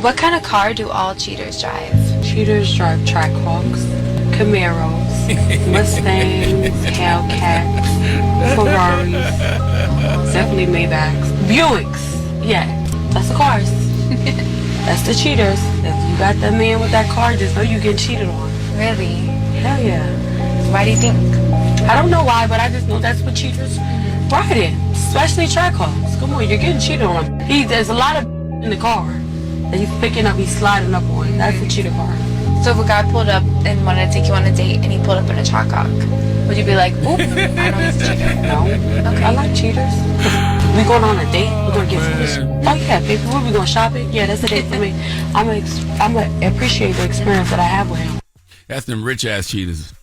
S15: What kind of car do all cheaters drive?
S16: Cheaters drive Trackhawks, Camaros, Mustangs, Hellcats, Ferraris, definitely Maybachs, Buicks. Yeah, that's the cars. That's the cheaters. If you got that man with that car, just know you getting cheated on.
S15: Really?
S16: Hell yeah.
S15: Why do you think?
S16: I don't know why, but I just know that's what cheaters ride in, especially Trackhawks. Come on, you're getting cheated on. There's a lot of in the car that he's picking up, he's sliding up on. That's a cheater car.
S15: So if a guy pulled up and wanted to take you on a date and he pulled up in a Trackhawk, would you be like, oop, I know he's a cheater?
S16: No. Okay. I like cheaters. We going on a date, we're going to get finished. Oh yeah, baby, where we going shopping? Yeah, that's a date for me. I'm gonna appreciate the experience that I have with him.
S1: That's them rich ass cheaters.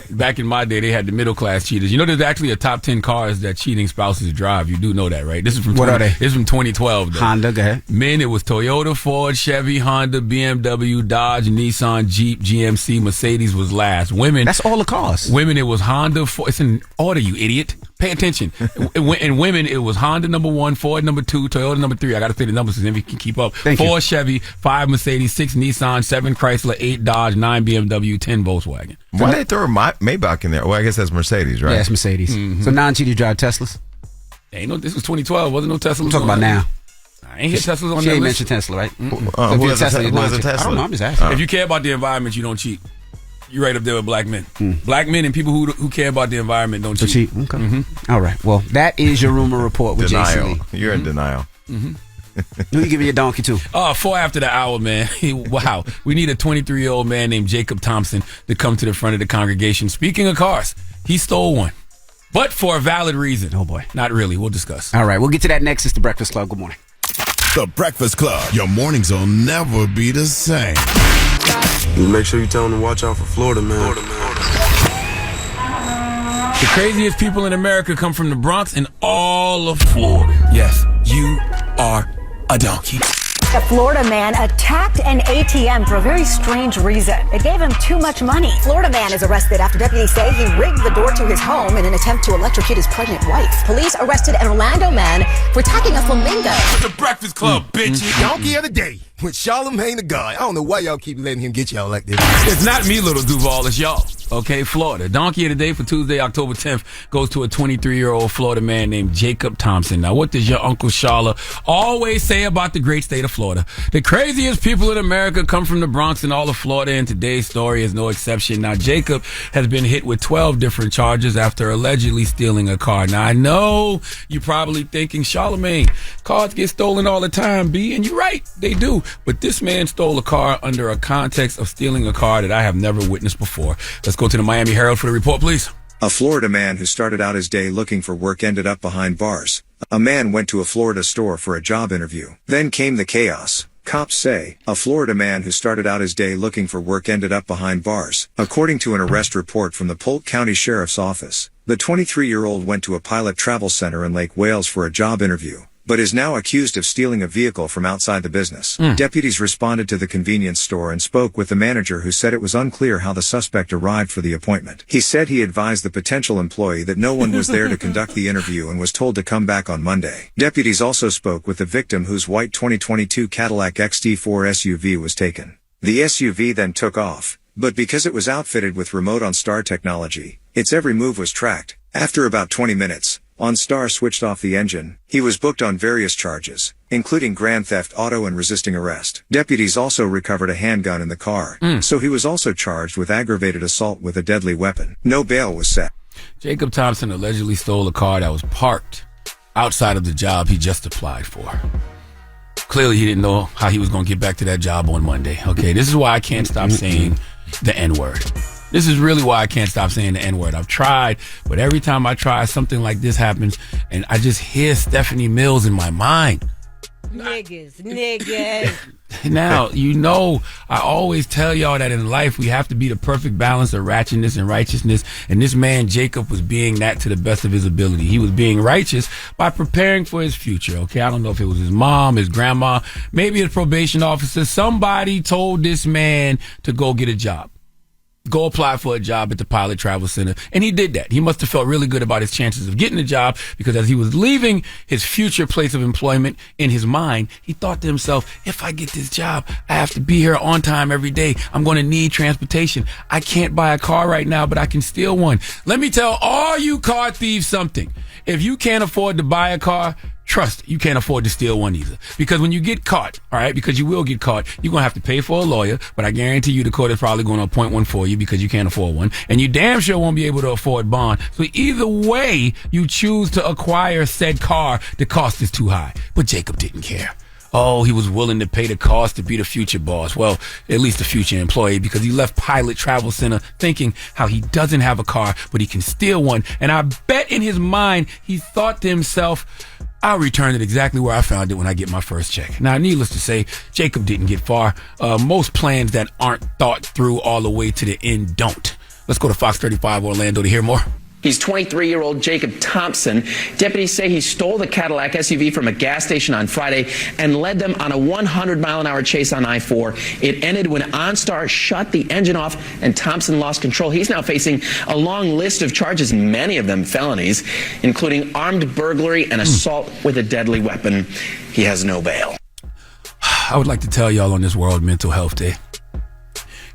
S1: Back in my day, they had the middle class cheaters. You know, there's actually a top 10 cars that cheating spouses drive. You do know that, right? This is from
S2: what are they?
S1: This is from 2012. Though.
S2: Honda, go ahead.
S1: Men, it was Toyota, Ford, Chevy, Honda, BMW, Dodge, Nissan, Jeep, GMC, Mercedes was last. Women,
S2: that's all the cars.
S1: Women, it was Honda. Ford, it's in order, you idiot. Pay attention. And women, it was Honda number 1, Ford number 2, Toyota number 3. I got to say the numbers so then we can keep up.
S2: Thank
S1: 4
S2: you.
S1: Chevy, 5 Mercedes, 6 Nissan, 7 Chrysler, 8 Dodge, 9 BMW, 10 Volkswagen.
S3: Why did they throw a Maybach in there? Well, I guess that's Mercedes, right?
S2: Yeah, it's Mercedes.
S1: Mm-hmm.
S2: So non-cheaters drive Teslas?
S1: Ain't no. This was 2012. Wasn't no Tesla.
S2: I'm talking about now.
S1: I ain't hit Teslas on
S2: she
S1: that
S2: ain't
S1: list.
S2: mentioned Tesla, right?
S3: Who has a Tesla?
S2: I don't know. I'm just asking.
S1: If you care about the environment, you don't cheat. You're right up there with black men. Black men and people who care about the environment don't cheat.
S2: Okay. Mm-hmm. All right. Well, that is your rumor report with
S3: denial.
S2: Jason Lee.
S3: You're in denial.
S2: Who you giving your donkey to?
S1: 4 after the hour, man. Wow. We need a 23-year-old man named Jacob Thompson to come to the front of the congregation. Speaking of cars, he stole one. But for a valid reason.
S2: Oh, boy.
S1: Not really. We'll discuss.
S2: All right. We'll get to that next. It's The Breakfast Club. Good morning.
S5: The Breakfast Club. Your mornings will never be the same.
S17: Make sure you tell them to watch out for Florida, man.
S1: The craziest people in America come from the Bronx and all of Florida. Yes, you are a donkey.
S18: A Florida man attacked an ATM for a very strange reason. It gave him too much money. Florida man is arrested after deputies say he rigged the door to his home in an attempt to electrocute his pregnant wife. Police arrested an Orlando man for attacking a flamingo.
S1: The Breakfast Club, bitch.
S19: Donkey of the day with Charlamagne the God. I don't know why y'all keep letting him get y'all like this.
S1: It's not me, Little Duval. It's y'all. Okay, Florida. Donkey of the day for Tuesday, October 10th goes to a 23-year-old Florida man named Jacob Thompson. Now, what does your Uncle Charla always say about the great state of Florida? The craziest people in America come from the Bronx and all of Florida, and today's story is no exception. Now, Jacob has been hit with 12 different charges after allegedly stealing a car. Now, I know you're probably thinking, Charlamagne, cars get stolen all the time, B, and you're right, they do. But this man stole a car under a context of stealing a car that I have never witnessed before. Let's go to the Miami Herald for the report, please.
S20: A Florida man who started out his day looking for work ended up behind bars. A man went to a Florida store for a job interview. Then came the chaos. Cops say, a Florida man who started out his day looking for work ended up behind bars. According to an arrest report from the Polk County Sheriff's Office, the 23-year-old went to a Pilot Travel Center in Lake Wales for a job interview, but is now accused of stealing a vehicle from outside the business. Deputies responded to the convenience store and spoke with the manager, who said it was unclear how the suspect arrived for the appointment. He said he advised the potential employee that no one was there to conduct the interview and was told to come back on Monday. Deputies also spoke with the victim, whose white 2022 Cadillac XT4 SUV was taken. The SUV then took off, but because it was outfitted with remote OnStar technology, its every move was tracked. After about 20 minutes, OnStar switched off the engine. He was booked on various charges, including grand theft auto and resisting arrest. Deputies also recovered a handgun in the car, so he was also charged with aggravated assault with a deadly weapon. No bail was set.
S1: Jacob Thompson allegedly stole a car that was parked outside of the job he just applied for. Clearly, he didn't know how he was going to get back to that job on Monday. Okay, this is why I can't stop saying the N-word. This is really why I can't stop saying the N-word. I've tried, but every time I try, something like this happens, and I just hear Stephanie Mills in my mind.
S21: Niggas.
S1: Now, you know, I always tell y'all that in life we have to be the perfect balance of ratchetness and righteousness, and this man, Jacob, was being that to the best of his ability. He was being righteous by preparing for his future, okay? I don't know if it was his mom, his grandma, maybe his probation officer. Somebody told this man to go get a job. go apply for a job at the Pilot Travel Center. And he did that. He must have felt really good about his chances of getting a job, because as he was leaving his future place of employment, in his mind, he thought to himself, if I get this job, I have to be here on time every day. I'm going to need transportation. I can't buy a car right now, but I can steal one. Let me tell all you car thieves something. If you can't afford to buy a car, trust, you can't afford to steal one either. Because when you get caught, all right, because you will get caught, you're going to have to pay for a lawyer, but I guarantee you the court is probably going to appoint one for you because you can't afford one. And you damn sure won't be able to afford bond. So either way you choose to acquire said car, the cost is too high. But Jacob didn't care. Oh, he was willing to pay the cost to be the future boss. Well, at least the future employee, because he left Pilot Travel Center thinking how he doesn't have a car, but he can steal one. And I bet in his mind, he thought to himself, I'll return it exactly where I found it when I get my first check. Now, needless to say, Jacob didn't get far. Most plans that aren't thought through all the way to the end don't. Let's go to Fox 35 Orlando to hear more.
S22: He's 23-year-old Jacob Thompson. Deputies say he stole the Cadillac SUV from a gas station on Friday and led them on a 100-mile-an-hour chase on I-4. It ended when OnStar shut the engine off and Thompson lost control. He's now facing a long list of charges, many of them felonies, including armed burglary and assault with a deadly weapon. He has no bail.
S1: I would like to tell y'all on this World Mental Health Day,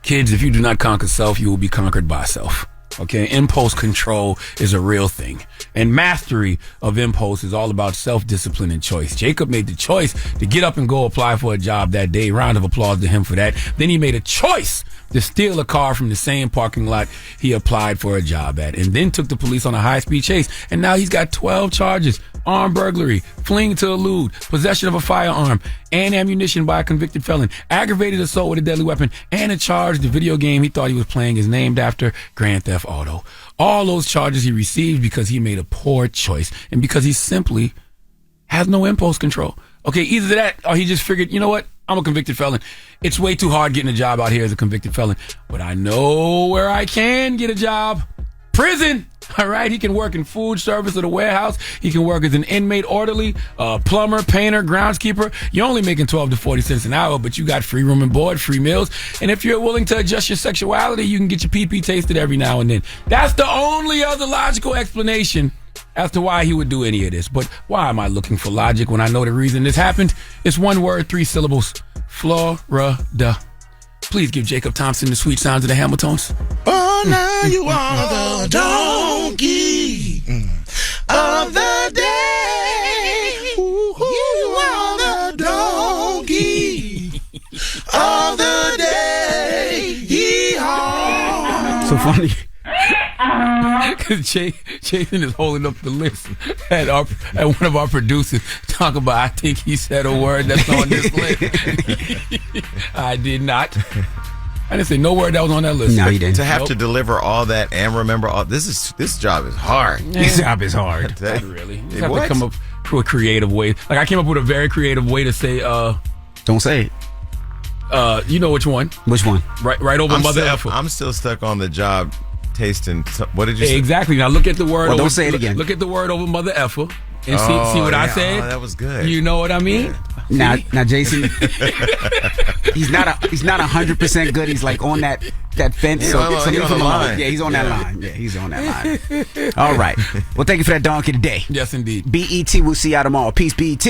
S1: kids, if you do not conquer self, you will be conquered by self. Okay, impulse control is a real thing. And mastery of impulse is all about self-discipline and choice. Jacob made the choice to get up and go apply for a job that day. Round of applause to him for that. Then he made a choice to steal a car from the same parking lot he applied for a job at, and then took the police on a high-speed chase. And now he's got 12 charges: armed burglary, fleeing to elude, possession of a firearm and ammunition by a convicted felon, aggravated assault with a deadly weapon, and a charge the video game he thought he was playing is named after Grand Theft Auto. All those charges he received because he made a poor choice and because he simply has no impulse control. Okay, either that or he just figured, you know what? I'm a convicted felon. It's way too hard getting a job out here as a convicted felon. But I know where I can get a job. Prison. All right. He can work in food service at a warehouse. He can work as an inmate orderly, plumber, painter, groundskeeper. You're only making 12 to 40 cents an hour, but you got free room and board, free meals. And if you're willing to adjust your sexuality, you can get your pee-pee tasted every now and then. That's the only other logical explanation as to why he would do any of this. But why am I looking for logic when I know the reason this happened? It's one word, 3 syllables. Florida. Please give Jacob Thompson the sweet sounds of the Hamiltons.
S6: Oh, now you are the donkey of the day. You are the donkey of the day. Yeehaw.
S1: So funny. Because Jason is holding up the list at one of our producers, talking about, I think he said a word that's on this list. I did not. I didn't say no word that was on that list.
S2: No, you didn't.
S3: To have to deliver all that and remember all this job is hard.
S2: Yeah. This job is hard.
S1: Not really. You have to come up with a creative way. Like, I came up with a very creative way to say
S2: don't say it.
S1: You know which one?
S2: Which one?
S1: Right over Mother Effer.
S3: I'm still stuck on the job tasting. What did you say?
S1: Exactly. Now look at the word.
S2: Well, don't say it again.
S1: Look at the word over Mother Effer and see what I said.
S3: Oh, that was good.
S1: You know what I mean?
S2: Yeah. Now, Jason, he's not 100% good. He's like on that fence.
S3: He's on the line.
S2: Yeah, he's on that line. Yeah, he's on that line. All right. Well, thank you for that donkey today.
S1: Yes, indeed.
S2: BET. We'll see y'all tomorrow. Peace, BET.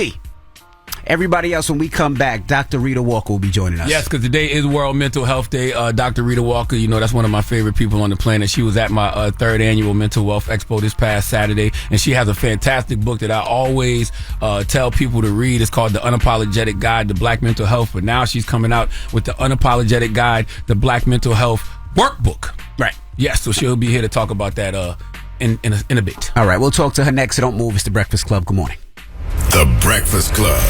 S2: Everybody else, when we come back, Dr. Rita Walker will be joining us.
S1: Yes, because today is World Mental Health Day. Dr. Rita Walker, you know, that's one of my favorite people on the planet. She was at my third annual Mental Wealth Expo this past Saturday, and she has a fantastic book that I always tell people to read. It's called The Unapologetic Guide to Black Mental Health, but now she's coming out with The Unapologetic Guide to Black Mental Health Workbook. Right. Yes, so she'll be here to talk about that in a bit.
S2: All right, we'll talk to her next, so don't move. It's The Breakfast Club. Good morning.
S5: The Breakfast Club.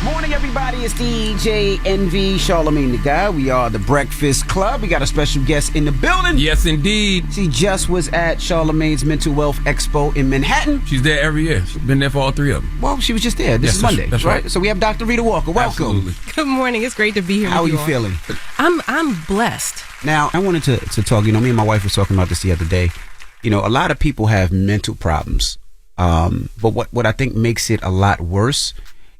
S2: Morning, everybody. It's DJ NV, Charlamagne the Guy. We are The Breakfast Club. We got a special guest in the building.
S1: Yes, indeed.
S2: She just was at Charlamagne's Mental Wealth Expo in Manhattan.
S1: She's there every year. She's been there for all 3 of them.
S2: Well, she was just there. This is Monday,
S1: that's right?
S2: So we have Dr. Rita Walker. Welcome.
S1: Absolutely.
S23: Good morning. It's great to be here.
S2: How
S23: with
S2: are you
S23: all.
S2: feeling?
S23: I'm blessed.
S2: Now, I wanted to talk. You know, me and my wife were talking about this the other day. You know, a lot of people have mental problems. But what I think makes it a lot worse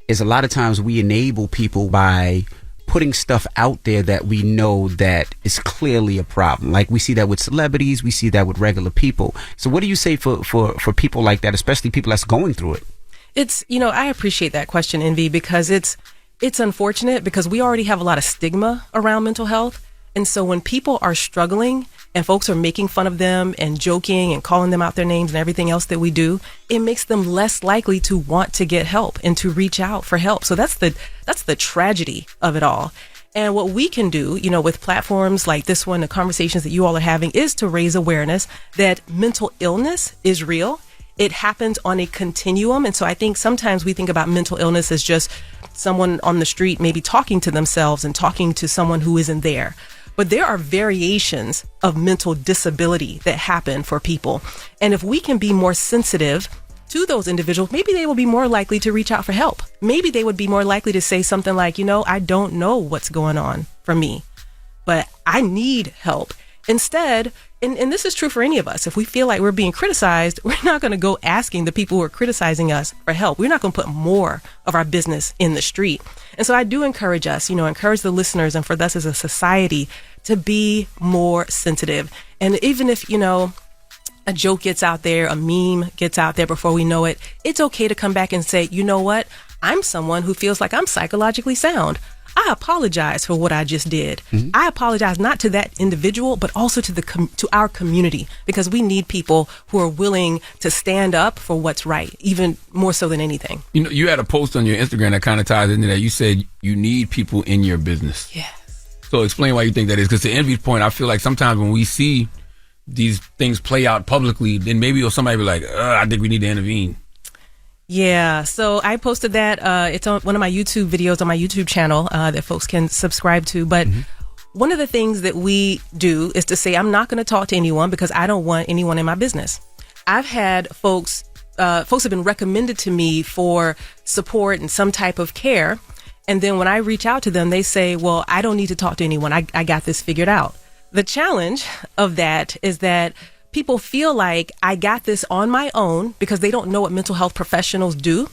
S2: is a lot of times we enable people by putting stuff out there that we know that is clearly a problem. Like we see that with celebrities, we see that with regular people. So what do you say for people like that, especially people that's going through it?
S23: It's, I appreciate that question, Envy, because it's unfortunate because we already have a lot of stigma around mental health. And so when people are struggling and folks are making fun of them and joking and calling them out their names and everything else that we do, it makes them less likely to want to get help and to reach out for help. So that's the tragedy of it all. And what we can do, with platforms like this one, the conversations that you all are having, is to raise awareness that mental illness is real. It happens on a continuum. And so I think sometimes we think about mental illness as just someone on the street maybe talking to themselves and talking to someone who isn't there. But there are variations of mental disability that happen for people. And if we can be more sensitive to those individuals, maybe they will be more likely to reach out for help. Maybe they would be more likely to say something like, I don't know what's going on for me, but I need help. Instead, and this is true for any of us, if we feel like we're being criticized, we're not going to go asking the people who are criticizing us for help. We're not going to put more of our business in the street. And so I do encourage us, encourage the listeners and for us as a society to be more sensitive. And even if, a joke gets out there, a meme gets out there before we know it, it's okay to come back and say, you know what? I'm someone who feels like I'm psychologically sound. I apologize for what I just did. Mm-hmm. I apologize not to that individual, but also to our community, because we need people who are willing to stand up for what's right, even more so than anything.
S1: You had a post on your Instagram that kind of ties into that. You said you need people in your business.
S23: Yes.
S1: So explain why you think that is, because to Envy's point, I feel like sometimes when we see these things play out publicly, then maybe somebody be like, I think we need to intervene.
S23: Yeah, so I posted that. It's on one of my YouTube videos on my YouTube channel that folks can subscribe to. But one of the things that we do is to say, I'm not going to talk to anyone because I don't want anyone in my business. I've had folks have been recommended to me for support and some type of care. And then when I reach out to them, they say, well, I don't need to talk to anyone. I got this figured out. The challenge of that is that people feel like I got this on my own because they don't know what mental health professionals do.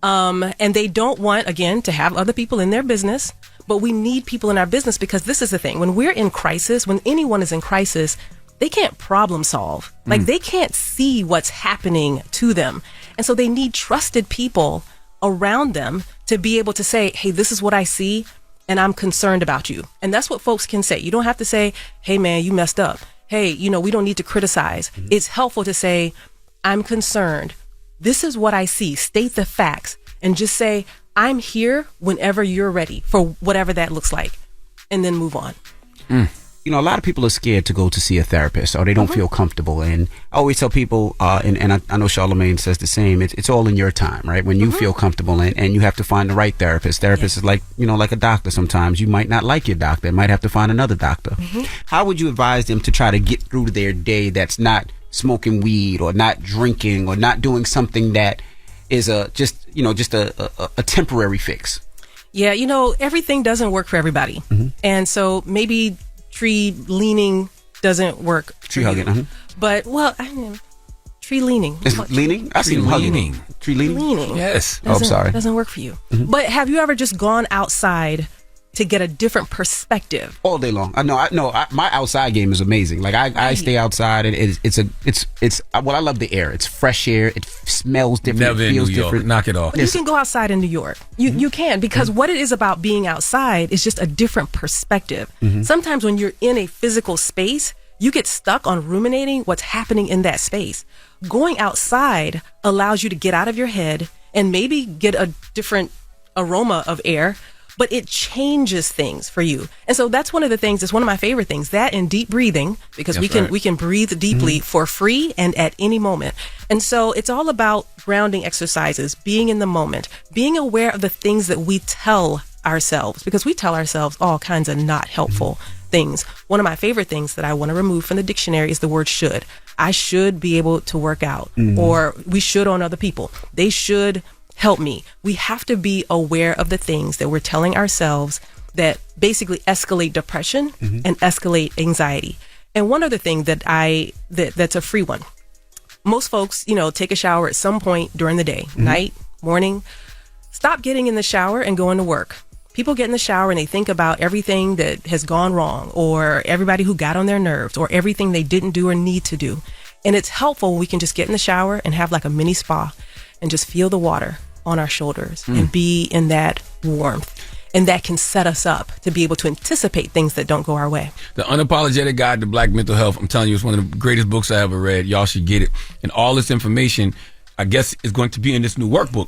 S23: And they don't want, again, to have other people in their business. But we need people in our business because this is the thing. When we're in crisis, when anyone is in crisis, they can't problem solve. Like they can't see what's happening to them. And so they need trusted people around them to be able to say, hey, this is what I see and I'm concerned about you. And that's what folks can say. You don't have to say, hey, man, you messed up. Hey, we don't need to criticize. It's helpful to say, I'm concerned. This is what I see. State the facts and just say, I'm here whenever you're ready for whatever that looks like, and then move on.
S2: A lot of people are scared to go to see a therapist or they don't feel comfortable. And I always tell people, and I know Charlamagne says the same, it's all in your time, right? When you feel comfortable and you have to find the right therapist. Therapist is like a doctor sometimes. You might not like your doctor. Might have to find another doctor. How would you advise them to try to get through their day that's not smoking weed or not drinking or not doing something that is just a temporary fix?
S23: Yeah, everything doesn't work for everybody. And so maybe tree leaning doesn't work.
S2: Tree hugging,
S23: But tree leaning.
S2: Leaning? I see hugging. Tree leaning.
S1: Yes.
S2: I'm sorry.
S23: Doesn't work for you. But have you ever just gone outside to get a different perspective?
S2: All day long. My outside game is amazing. Like I stay outside and it's I love the air. It's fresh air. It smells different.
S1: Never
S2: it feels
S1: in New York.
S2: different.
S1: Knock it off.
S23: You can go outside in New York. You can, because what it is about being outside is just a different perspective. Sometimes when you're in a physical space, you get stuck on ruminating what's happening in that space. Going outside allows you to get out of your head and maybe get a different aroma of air, but it changes things for you. And so that's one of the things, it's one of my favorite things, that and deep breathing, because we can breathe deeply for free and at any moment. And so it's all about grounding exercises, being in the moment, being aware of the things that we tell ourselves, because we tell ourselves all kinds of not helpful things. One of my favorite things that I want to remove from the dictionary is the word should. I should be able to work out, or we should on other people. They should help me. We have to be aware of the things that we're telling ourselves that basically escalate depression and escalate anxiety. And one other thing that's a free one. Most folks, take a shower at some point during the day, night, morning. Stop getting in the shower and going to work. People get in the shower and they think about everything that has gone wrong, or everybody who got on their nerves, or everything they didn't do or need to do. And it's helpful when we can just get in the shower and have like a mini spa and just feel the water on our shoulders and be in that warmth. And that can set us up to be able to anticipate things that don't go our way.
S1: The Unapologetic Guide to Black Mental Health, I'm telling you, it's one of the greatest books I ever read. Y'all should get it. And all this information, I guess, is going to be in this new workbook.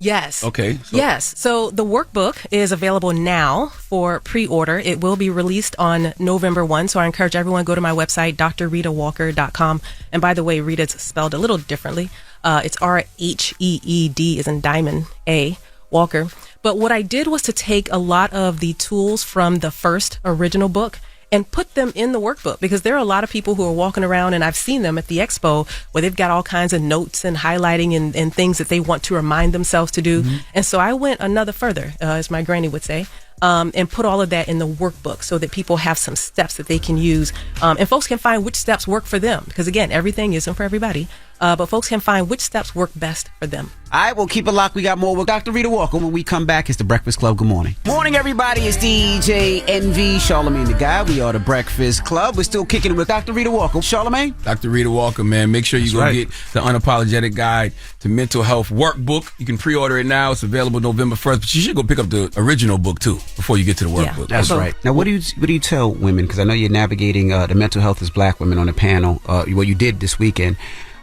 S23: Yes.
S1: Okay.
S23: Yes. So the workbook is available now for pre-order. It will be released on November 1. So I encourage everyone to go to my website, drritawalker.com. And by the way, Rita's spelled a little differently. It's R-H-E-E-D as in diamond, A, Walker. But what I did was to take a lot of the tools from the first original book and put them in the workbook, because there are a lot of people who are walking around, and I've seen them at the expo where they've got all kinds of notes and highlighting and things that they want to remind themselves to do. And so I went another further, as my granny would say, and put all of that in the workbook so that people have some steps that they can use. And folks can find which steps work for them, because again, everything isn't for everybody. But folks can find which steps work best for them.
S2: All right, we'll keep it locked. We got more with Dr. Rita Walker. When we come back, it's The Breakfast Club. Good morning. Morning, everybody. It's DJ NV, Charlamagne the Guy. We are The Breakfast Club. We're still kicking it with Dr. Rita Walker. Charlamagne?
S1: Dr. Rita Walker, man. Make sure you go get the Unapologetic Guide to Mental Health workbook. You can pre-order it now. It's available November 1st. But you should go pick up the original book, too, before you get to the workbook.
S2: That's right. Now, what do you tell women? Because I know you're navigating the mental health as black women on the panel. What you did this weekend.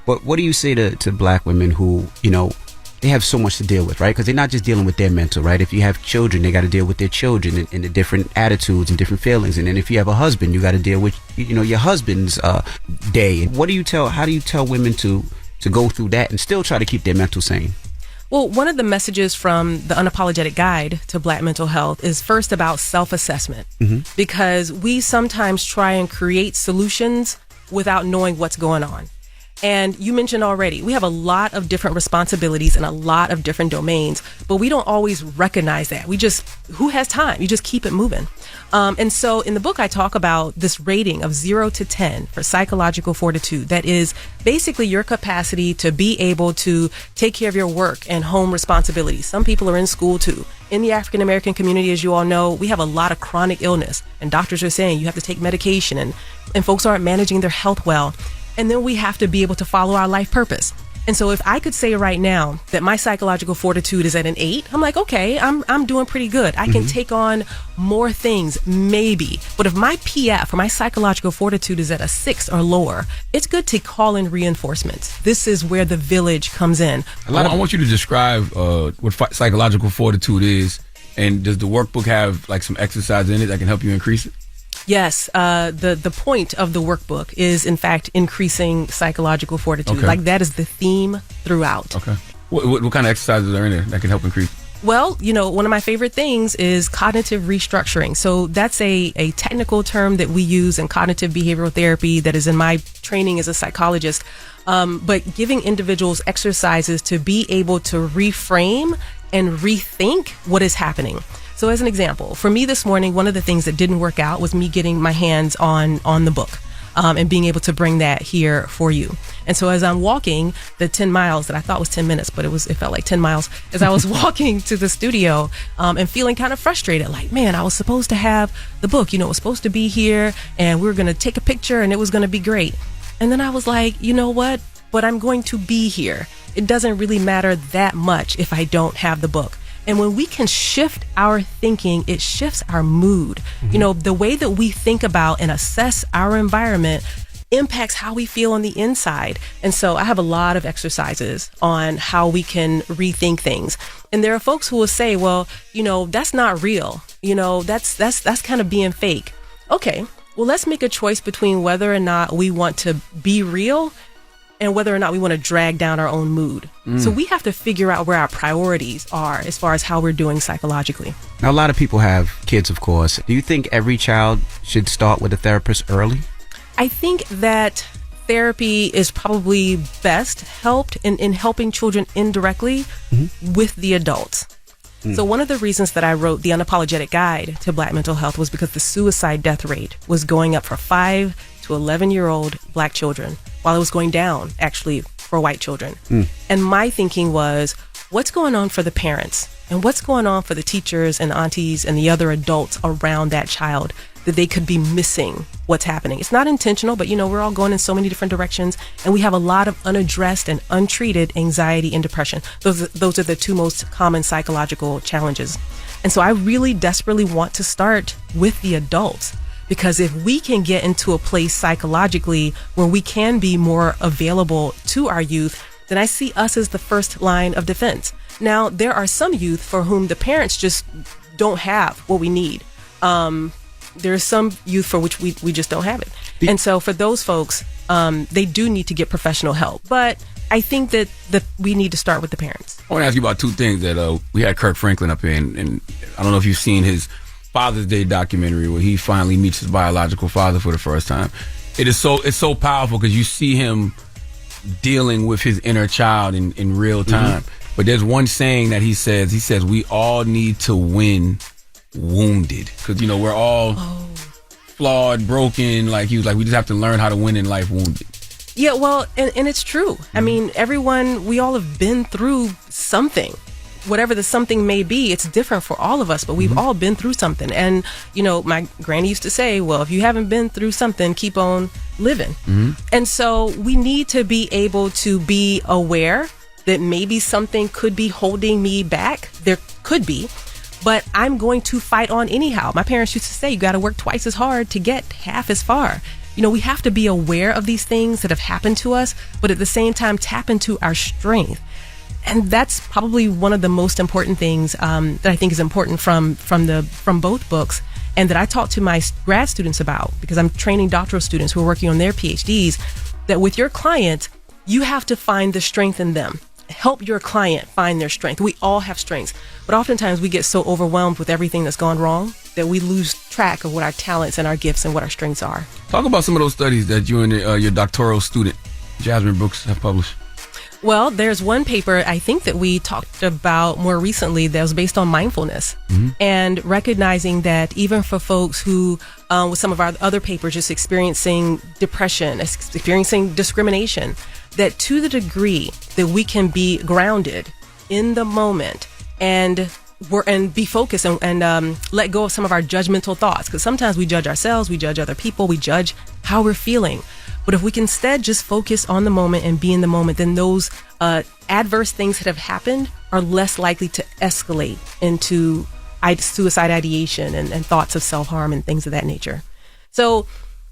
S2: But what do you say to black women who, they have so much to deal with, right? Because they're not just dealing with their mental, right? If you have children, they got to deal with their children and the different attitudes and different feelings. And then if you have a husband, you got to deal with, your husband's day. And how do you tell women to go through that and still try to keep their mental sane?
S23: Well, one of the messages from the Unapologetic Guide to Black Mental Health is first about self-assessment, because we sometimes try and create solutions without knowing what's going on. And you mentioned already, we have a lot of different responsibilities and a lot of different domains, but we don't always recognize that. Who has time? You just keep it moving. And so in the book, I talk about this rating of 0 to 10 for psychological fortitude. That is basically your capacity to be able to take care of your work and home responsibilities. Some people are in school too. In the African American community, as you all know, we have a lot of chronic illness, and doctors are saying you have to take medication, and folks aren't managing their health well. And then we have to be able to follow our life purpose. And so if I could say right now that my psychological fortitude is at an 8, I'm like, okay, I'm doing pretty good. I can take on more things, maybe. But if my PF, or my psychological fortitude, is at a 6 or lower, it's good to call in reinforcements. This is where the village comes in.
S1: I want you to describe what psychological fortitude is. And does the workbook have like some exercise in it that can help you increase it?
S23: Yes, the point of the workbook is, in fact, increasing psychological fortitude.
S1: Okay.
S23: Like, that is the theme throughout.
S1: Okay. What kind of exercises are in there that can help increase?
S23: Well, one of my favorite things is cognitive restructuring. So that's a technical term that we use in cognitive behavioral therapy that is in my training as a psychologist. But giving individuals exercises to be able to reframe and rethink what is happening. So as an example, for me this morning, one of the things that didn't work out was me getting my hands on the book and being able to bring that here for you. And so as I'm walking the 10 miles that I thought was 10 minutes, but it felt like 10 miles, as I was walking to the studio and feeling kind of frustrated, like, man, I was supposed to have the book, it was supposed to be here and we were going to take a picture and it was going to be great. And then I was like, you know what? But I'm going to be here. It doesn't really matter that much if I don't have the book. And when we can shift our thinking, it shifts our mood. The way that we think about and assess our environment impacts how we feel on the inside. And so I have a lot of exercises on how we can rethink things. And there are folks who will say, well, that's not real. That's kind of being fake. Okay, well, let's make a choice between whether or not we want to be real and whether or not we want to drag down our own mood. So we have to figure out where our priorities are as far as how we're doing psychologically.
S2: Now, a lot of people have kids, of course. Do you think every child should start with a therapist early?
S23: I think that therapy is probably best helped in helping children indirectly with the adults. So one of the reasons that I wrote the Unapologetic Guide to Black Mental Health was because the suicide death rate was going up for 5 to 11-year-old Black children, while it was going down, actually, for white children. And my thinking was, what's going on for the parents? and what's going on for the teachers and aunties and the other adults around that child that they could be missing what's happening. It's not intentional, but we're all going in so many different directions, and we have a lot of unaddressed and untreated anxiety and depression. Those are the two most common psychological challenges. And so I really desperately want to start with the adults, because if we can get into a place psychologically where we can be more available to our youth, then I see us as the first line of defense. Now, there are some youth for whom the parents just don't have what we need. There's some youth for which we just don't have it. And so for those folks, they do need to get professional help. But I think that we need to start with the parents.
S1: I want to ask you about two things that we had Kirk Franklin up here, and I don't know if you've seen his Father's Day documentary where he finally meets his biological father for the first time. It's so powerful because you see him dealing with his inner child in real time. Mm-hmm. But there's one saying that he says we all need to win wounded, because we're all flawed, broken. Like he was like, we just have to learn how to win in life wounded.
S23: Yeah, well, and it's true. I mean, we all have been through something. Whatever the something may be, it's different for all of us, but we've all been through something. And, my granny used to say, well, if you haven't been through something, keep on living. Mm-hmm. And so we need to be able to be aware that maybe something could be holding me back. There could be. But I'm going to fight on anyhow. My parents used to say, you got to work twice as hard to get half as far. We have to be aware of these things that have happened to us, but at the same time, tap into our strength. And that's probably one of the most important things that I think is important from both books, and that I talk to my grad students about, because I'm training doctoral students who are working on their PhDs, that with your client, you have to find the strength in them. Help your client find their strength. We all have strengths, but oftentimes we get so overwhelmed with everything that's gone wrong that we lose track of what our talents and our gifts and what our strengths are.
S1: Talk about some of those studies that you and your doctoral student, Jasmine Brooks, have published.
S23: Well, there's one paper I think that we talked about more recently that was based on mindfulness, and recognizing that even for folks who, with some of our other papers, just experiencing depression, experiencing discrimination, that to the degree that we can be grounded in the moment and be focused and let go of some of our judgmental thoughts, because sometimes we judge ourselves, we judge other people, we judge how we're feeling. But if we can instead just focus on the moment and be in the moment, then those adverse things that have happened are less likely to escalate into suicide ideation and thoughts of self-harm and things of that nature. So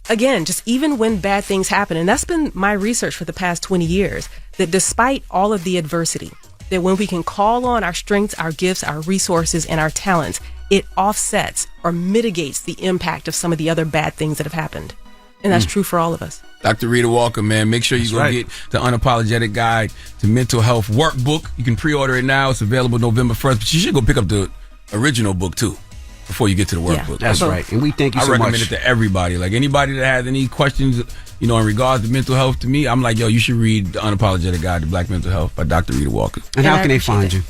S23: again, just even when bad things happen, and that's been my research for the past 20 years, that despite all of the adversity, that when we can call on our strengths, our gifts, our resources, and our talents, it offsets or mitigates the impact of some of the other bad things that have happened. And that's true for all of us.
S1: Dr. Rita Walker, man, make sure you go get the Unapologetic Guide to Mental Health Workbook. You can pre-order it now. It's available November 1st. But you should go pick up the original book, too, before you get to the workbook.
S2: That's right. And we thank you so much.
S1: I recommend it to everybody. Like, anybody that has any questions, in regards to mental health to me, I'm like, yo, you should read the Unapologetic Guide to Black Mental Health by Dr. Rita Walker.
S2: And how can they find you?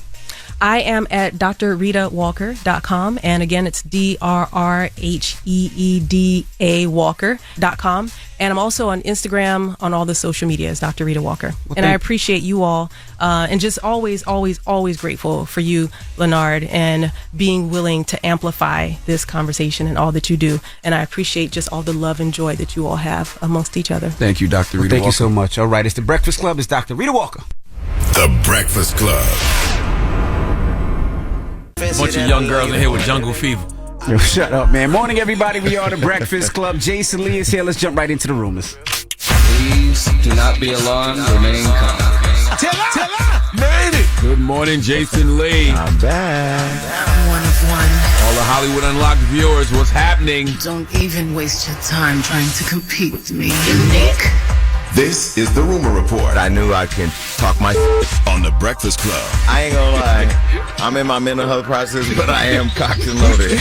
S23: I am at drritawalker.com. And again, it's DRRHEEDA Walker.com. And I'm also on Instagram, on all the social media as Dr. Rita Walker.
S2: Well,
S23: and I appreciate you all. And just always, always, always grateful for you, Leonard, and being willing to amplify this conversation and all that you do. And I appreciate just all the love and joy that you all have amongst each other.
S1: Thank you, Dr. Rita Walker.
S2: Thank you so much. All right, it's The Breakfast Club. It's Dr. Rita Walker.
S5: The Breakfast Club.
S1: A bunch of young girls in here with jungle fever.
S2: Yo, shut up, man. Morning, everybody. We are The Breakfast Club. Jason Lee is here. Let's jump right into the rumors.
S7: Please do not be alarmed. Remain calm.
S6: Tell her! Made it!
S1: Good morning, Jason Lee.
S3: I'm back.
S8: One of one.
S1: All the Hollywood Unlocked viewers, what's happening?
S8: Don't even waste your time trying to compete with me, Nick.
S5: This is the Rumor Report
S3: I knew I can talk my
S5: on The Breakfast Club.
S3: I ain't gonna lie. I'm in my mental health process, but I am cocked and loaded.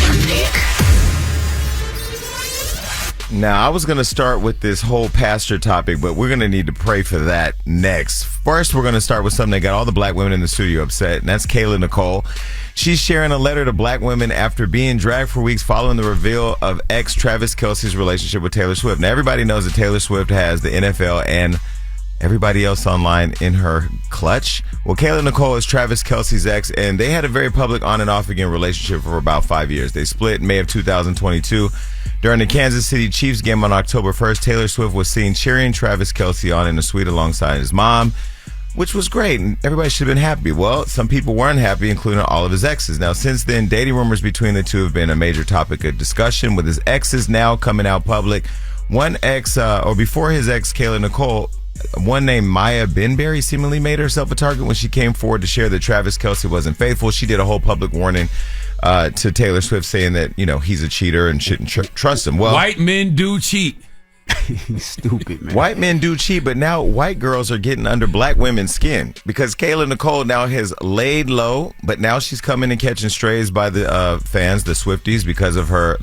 S3: Now, I was going to start with this whole pastor topic, but we're going to need to pray for that next. First, we're going to start with something that got all the black women in the studio upset, and that's Kayla Nicole. She's sharing a letter to black women after being dragged for weeks following the reveal of ex Travis Kelce's relationship with Taylor Swift. Now, everybody knows that Taylor Swift has the NFL and everybody else online in her clutch. Well, Kayla Nicole is Travis Kelce's ex, and they had a very public on and off again relationship for about 5 years. They split in May of 2022. During the Kansas City Chiefs game on October 1st, Taylor Swift was seen cheering Travis Kelce on in a suite alongside his mom, which was great, and everybody should have been happy. Well, some people weren't happy, including all of his exes. Now, since then, dating rumors between the two have been a major topic of discussion, with his exes now coming out public. One ex, or before his ex, Kayla Nicole, one named Maya Benberry seemingly made herself a target when she came forward to share that Travis Kelce wasn't faithful. She did a whole public warning to Taylor Swift saying that, he's a cheater and shouldn't trust him. Well,
S1: white men do cheat.
S2: He's stupid, man.
S3: White men do cheat, but now white girls are getting under black women's skin because Kayla Nicole now has laid low, but now she's coming and catching strays by the fans, the Swifties, because of her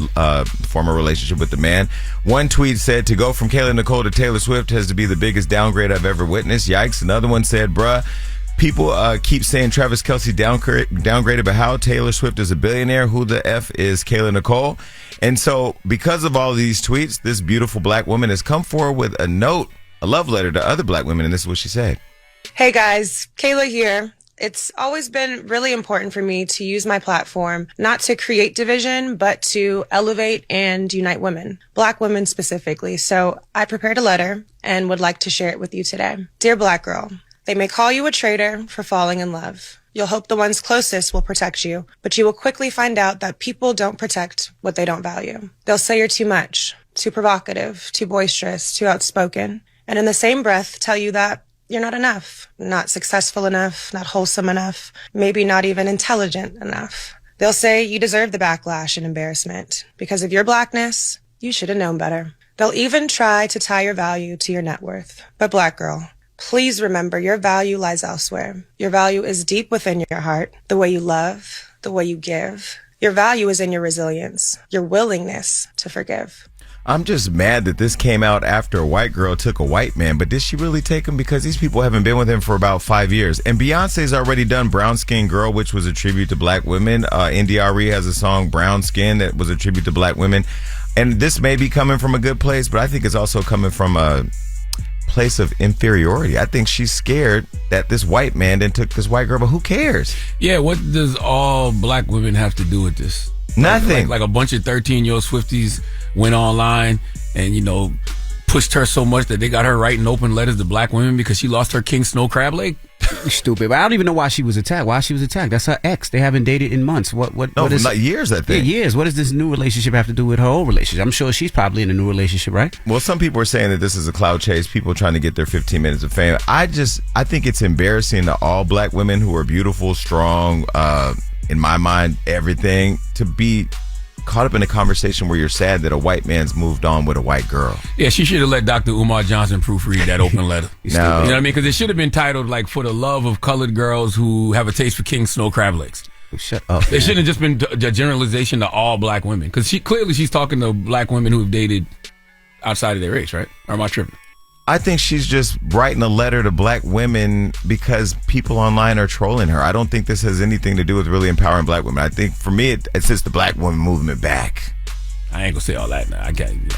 S3: former relationship with the man. One tweet said, "To go from Kayla Nicole to Taylor Swift has to be the biggest downgrade I've ever witnessed. Yikes." Another one said, "Bruh, people keep saying Travis Kelce downgraded, but how? Taylor Swift is a billionaire. Who the F is Kayla Nicole?" And so, because of all these tweets, this beautiful black woman has come forward with a note, a love letter to other black women, and this is what she said.
S9: Hey guys, Kayla here. It's always been really important for me to use my platform not to create division, but to elevate and unite women, black women specifically. So I prepared a letter and would like to share it with you today. Dear Black Girl, they may call you a traitor for falling in love. You'll hope the ones closest will protect you, but you will quickly find out that people don't protect what they don't value. They'll say you're too much, too provocative, too boisterous, too outspoken, and in the same breath tell you that you're not enough, not successful enough, not wholesome enough, maybe not even intelligent enough. They'll say you deserve the backlash and embarrassment. Because of your blackness, you should have known better. They'll even try to tie your value to your net worth. But Black Girl, please remember your value lies elsewhere. Your value is deep within your heart, the way you love, the way you give. Your value is in your resilience, your willingness to forgive.
S3: I'm just mad that this came out after a white girl took a white man, but did she really take him? Because these people haven't been with him for about 5 years. And Beyonce's already done Brown Skin Girl, which was a tribute to black women. NDRE has a song, Brown Skin, that was a tribute to black women. And this may be coming from a good place, but I think it's also coming from a place of inferiority. I think she's scared that this white man then took this white girl, but who cares?
S1: Yeah, what does all black women have to do with this?
S3: Nothing.
S1: Like a bunch of 13-year-old Swifties went online and, pushed her so much that they got her writing open letters to black women because she lost her king snow crab leg?
S2: Stupid. But I don't even know why she was attacked. That's her ex. They haven't dated in months. What is
S3: not years, I think.
S2: Yeah, years. What does this new relationship have to do with her old relationship? I'm sure she's probably in a new relationship, right?
S3: Well, some people are saying that this is a clout chase, people trying to get their 15 minutes of fame. I think it's embarrassing to all black women who are beautiful, strong, in my mind, everything, to be caught up in a conversation where you're sad that a white man's moved on with a white girl.
S1: Yeah, she should have let Dr. Umar Johnson proofread that open letter.
S3: No.
S1: You know what I mean? Because it should have been titled, like, for the love of colored girls who have a taste for king snow crab legs.
S2: Shut up.
S1: It shouldn't have just been a generalization to all black women. Because she's talking to black women who have dated outside of their race, right? Or am I tripping?
S3: I think she's just writing a letter to black women because people online are trolling her. I don't think this has anything to do with really empowering black women. I think for me, it's just the black woman movement back.
S1: I ain't gonna say all that now. I can't.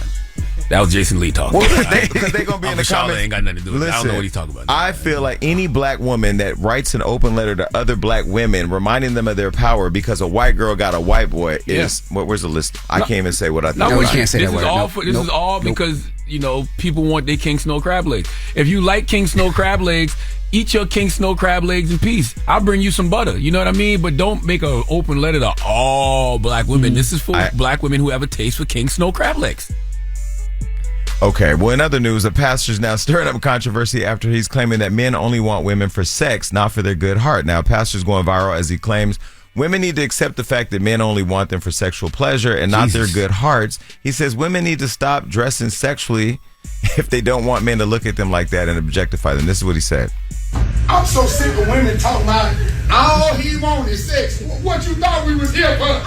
S1: That was Jason Lee talking.
S3: Well, because they're gonna be in the comments.
S1: Ain't got nothing to do with it. I don't know what he's talking about.
S3: I feel like any black woman that writes an open letter to other black women, reminding them of their power because a white girl got a white boy is. Where's the list? I can't even say what I think.
S2: No, we can't say that word.
S1: This is all because people want their king snow crab legs. If you like king snow crab legs, eat your king snow crab legs in peace. I'll bring you some butter. You know what I mean? But don't make an open letter to all black women. This is for black women who have a taste for king snow crab legs.
S3: Okay, well, in other news, a pastor's now stirring up controversy after he's claiming that men only want women for sex, not for their good heart. Now, a pastor's going viral as he claims women need to accept the fact that men only want them for sexual pleasure and not their good hearts. He says women need to stop dressing sexually if they don't want men to look at them like that and objectify them. This is what he said.
S19: I'm so sick of women talking about all he wants is sex. What you thought we was here for?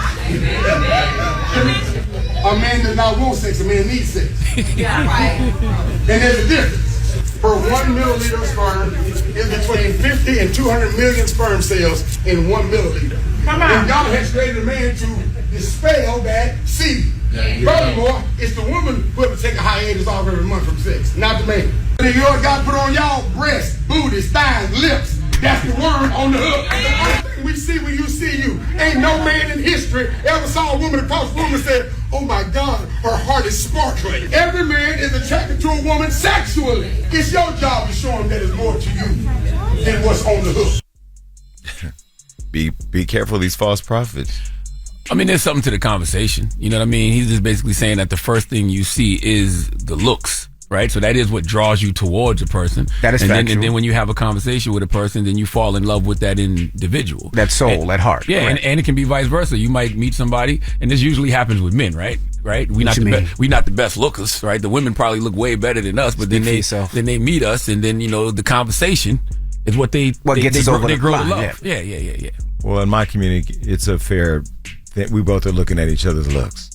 S19: A man does not want sex, a man needs sex. Yeah, right. And there's a difference. Per 1 milliliter of sperm is between 50 and 200 million sperm cells in 1 milliliter. Come on. And God has created a man to dispel that seed. Furthermore, it's the woman who has to take a hiatus off every month from sex, not the man. And you all got to put on y'all breasts, booties, thighs, lips. That's the word on the hook. The only thing we see when you see you. Ain't no man in history ever saw a woman across the room and said, oh my God, her heart is sparkling. Every man is attracted to a woman sexually. It's your job to show him that it's more to you than what's on the hook.
S3: Be careful of these false prophets.
S1: I mean, there's something to the conversation. You know what I mean? He's just basically saying that the first thing you see is the looks. Right, so that is what draws you towards a person.
S2: That is factual.
S1: And then when you have a conversation with a person, then you fall in love with that individual,
S2: that soul, that heart.
S1: Yeah,
S2: right.
S1: and it can be vice versa. You might meet somebody, and this usually happens with men, right? We not the best lookers, right? The women probably look way better than us, but then they meet us, and then the conversation is what they grow to love. Yeah.
S3: Well, in my community, it's a fair that we both are looking at each other's looks.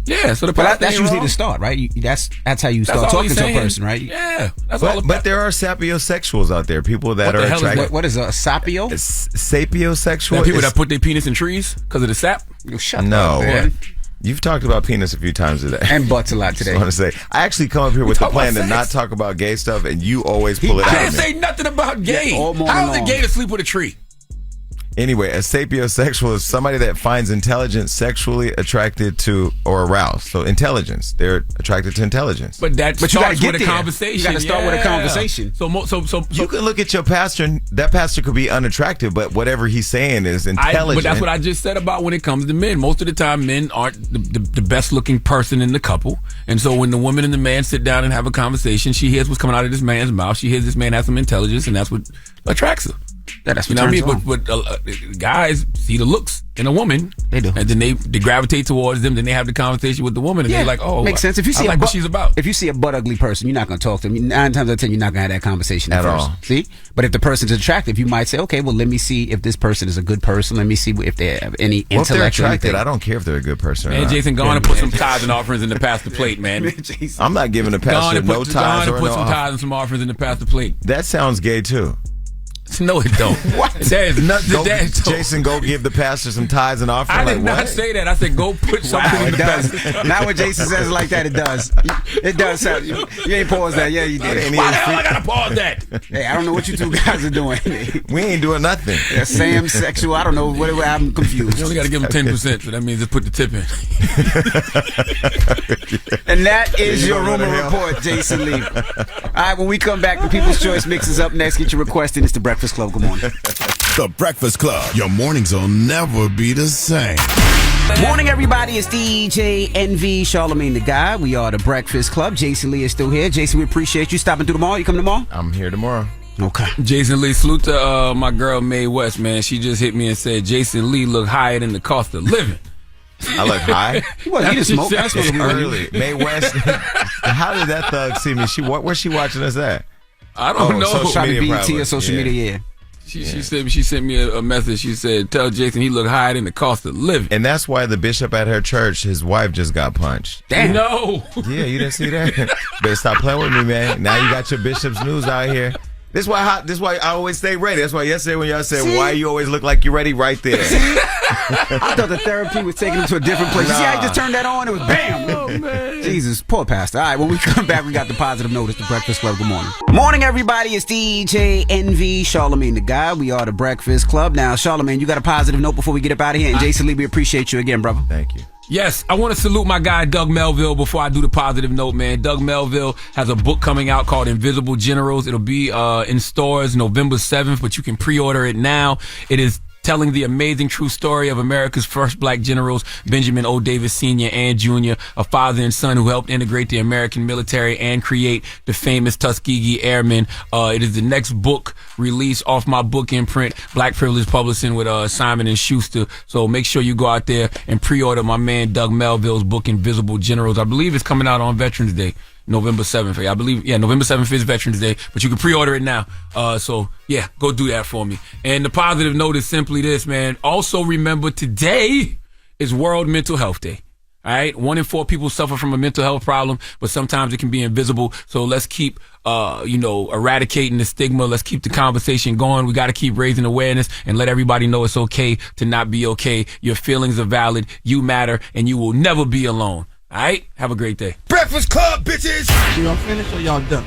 S1: Yeah, so
S2: that's usually the start, right? That's how you start talking to a person, right?
S1: Yeah, that's
S3: all. But there are sapiosexuals out there, people that are attracted.
S2: What is a sapio?
S3: Sapiosexual.
S1: People that put their penis in trees because of the sap.
S2: Shut
S3: up,
S2: man.
S3: You've talked about penis a few times today.
S2: And butts a lot today.
S3: I want to say, I actually come up here with the plan to not talk about gay stuff, and you always pull it out.
S1: I didn't say nothing about gay. How is it gay to sleep with a tree?
S3: Anyway, a sapiosexual is somebody that finds intelligence sexually attracted to or aroused. So intelligence, they're attracted to intelligence.
S1: But you got to get with a conversation.
S2: You got to start with a conversation.
S3: So you can look at your pastor, and that pastor could be unattractive, but whatever he's saying is intelligent.
S1: But that's what I just said about when it comes to men. Most of the time, men aren't the best looking person in the couple, and so when the woman and the man sit down and have a conversation, she hears what's coming out of this man's mouth. She hears this man has some intelligence, and that's what attracts her.
S2: That's
S1: what I mean. But guys see the looks in a woman,
S2: they do,
S1: and then they gravitate towards them. Then they have the conversation with the woman, and they're like, "Oh,
S2: makes sense." If you see
S1: what she's about,
S2: if you see a butt ugly person, you're not going to talk to them. 9 times out of 10, you're not going to have that conversation at all. See, but if the person's attractive, you might say, "Okay, well, let me see if this person is a good person. Let me see if they have any intellect."
S3: If they're attracted, I don't care if they're a good person.
S1: Man, Jason, go on and put some tithes and offerings in the pastor plate, man.
S3: I'm not giving the pastor no tithes or
S1: put some tithes and some offerings in the pastor plate.
S3: That sounds gay too.
S1: No, it don't. What? That is nothing.
S3: Jason, go give the pastor some tithes and offerings.
S1: I did not say that. I said go put something in the pastor.
S2: Not when Jason says it like that, it does. It does sound. You ain't paused that. Yeah, you did.
S1: Why the hell I gotta pause that?
S2: Hey, I don't know what you two guys are doing.
S3: We ain't doing nothing.
S2: Yeah, Sam sexual. I don't know. Whatever. I'm confused.
S1: You only got to give him 10%, so that means just put the tip in.
S2: And that is your rumor report, Jason Lee. All right, when we come back, the People's Choice Mix is up next. Get your request in. It's the Breakfast Club. Good morning.
S5: The Breakfast Club. Your mornings will never be the same.
S2: Morning, everybody. It's DJ NV, Charlamagne the Guy. We are the Breakfast Club. Jason Lee is still here. Jason, we appreciate you stopping through tomorrow. You coming tomorrow?
S3: I'm here tomorrow.
S2: Okay.
S1: Jason Lee, salute to my girl Mae West, man. She just hit me and said Jason Lee look higher than the cost of living.
S3: I look high.
S2: Well, he just smoke. That's
S3: it's early. Mae West. How did that thug see me? Where's she watching us at?
S1: I don't know.
S2: Social media, BT or social media, yeah.
S1: She sent me a message. She said, "Tell Jason he look higher than the cost of living."
S3: And that's why the bishop at her church, his wife just got punched.
S2: Damn.
S1: No.
S3: Yeah, you didn't see that? Better stop playing with me, man. Now you got your bishop's news out here. This is why I always stay ready. That's why yesterday when y'all said, why you always look like you're ready, right there.
S2: I thought the therapy was taking him to a different place. You see how he just turned that on? It was bam.
S1: Oh, man.
S2: Jesus, poor pastor. All right, when we come back, we got the positive notice, the Breakfast Club. Good morning. Morning, everybody. It's DJ NV, Charlamagne the Guy. We are the Breakfast Club. Now, Charlamagne, you got a positive note before we get up out of here? And Jason Lee, we appreciate you again, brother.
S3: Thank you.
S1: Yes, I want to salute my guy Doug Melville before I do the positive note, man. Doug Melville has a book coming out called Invisible Generals. It'll be in stores November 7th, but you can pre-order it now. It is telling the amazing true story of America's first black generals, Benjamin O. Davis Sr. and Jr., a father and son who helped integrate the American military and create the famous Tuskegee Airmen. It is the next book release off my book imprint, Black Privilege Publishing with Simon & Schuster. So make sure you go out there and pre-order my man Doug Melville's book, Invisible Generals. I believe it's coming out on Veterans Day. November 7th. I believe, November 7th is Veterans Day, but you can pre-order it now. So go do that for me. And the positive note is simply this, man. Also remember today is World Mental Health Day. All right. 1 in 4 people suffer from a mental health problem, but sometimes it can be invisible. So let's keep, eradicating the stigma. Let's keep the conversation going. We got to keep raising awareness and let everybody know it's okay to not be okay. Your feelings are valid. You matter, and you will never be alone. All right? Have a great day.
S6: Breakfast Club, bitches!
S10: Y'all finished or y'all done?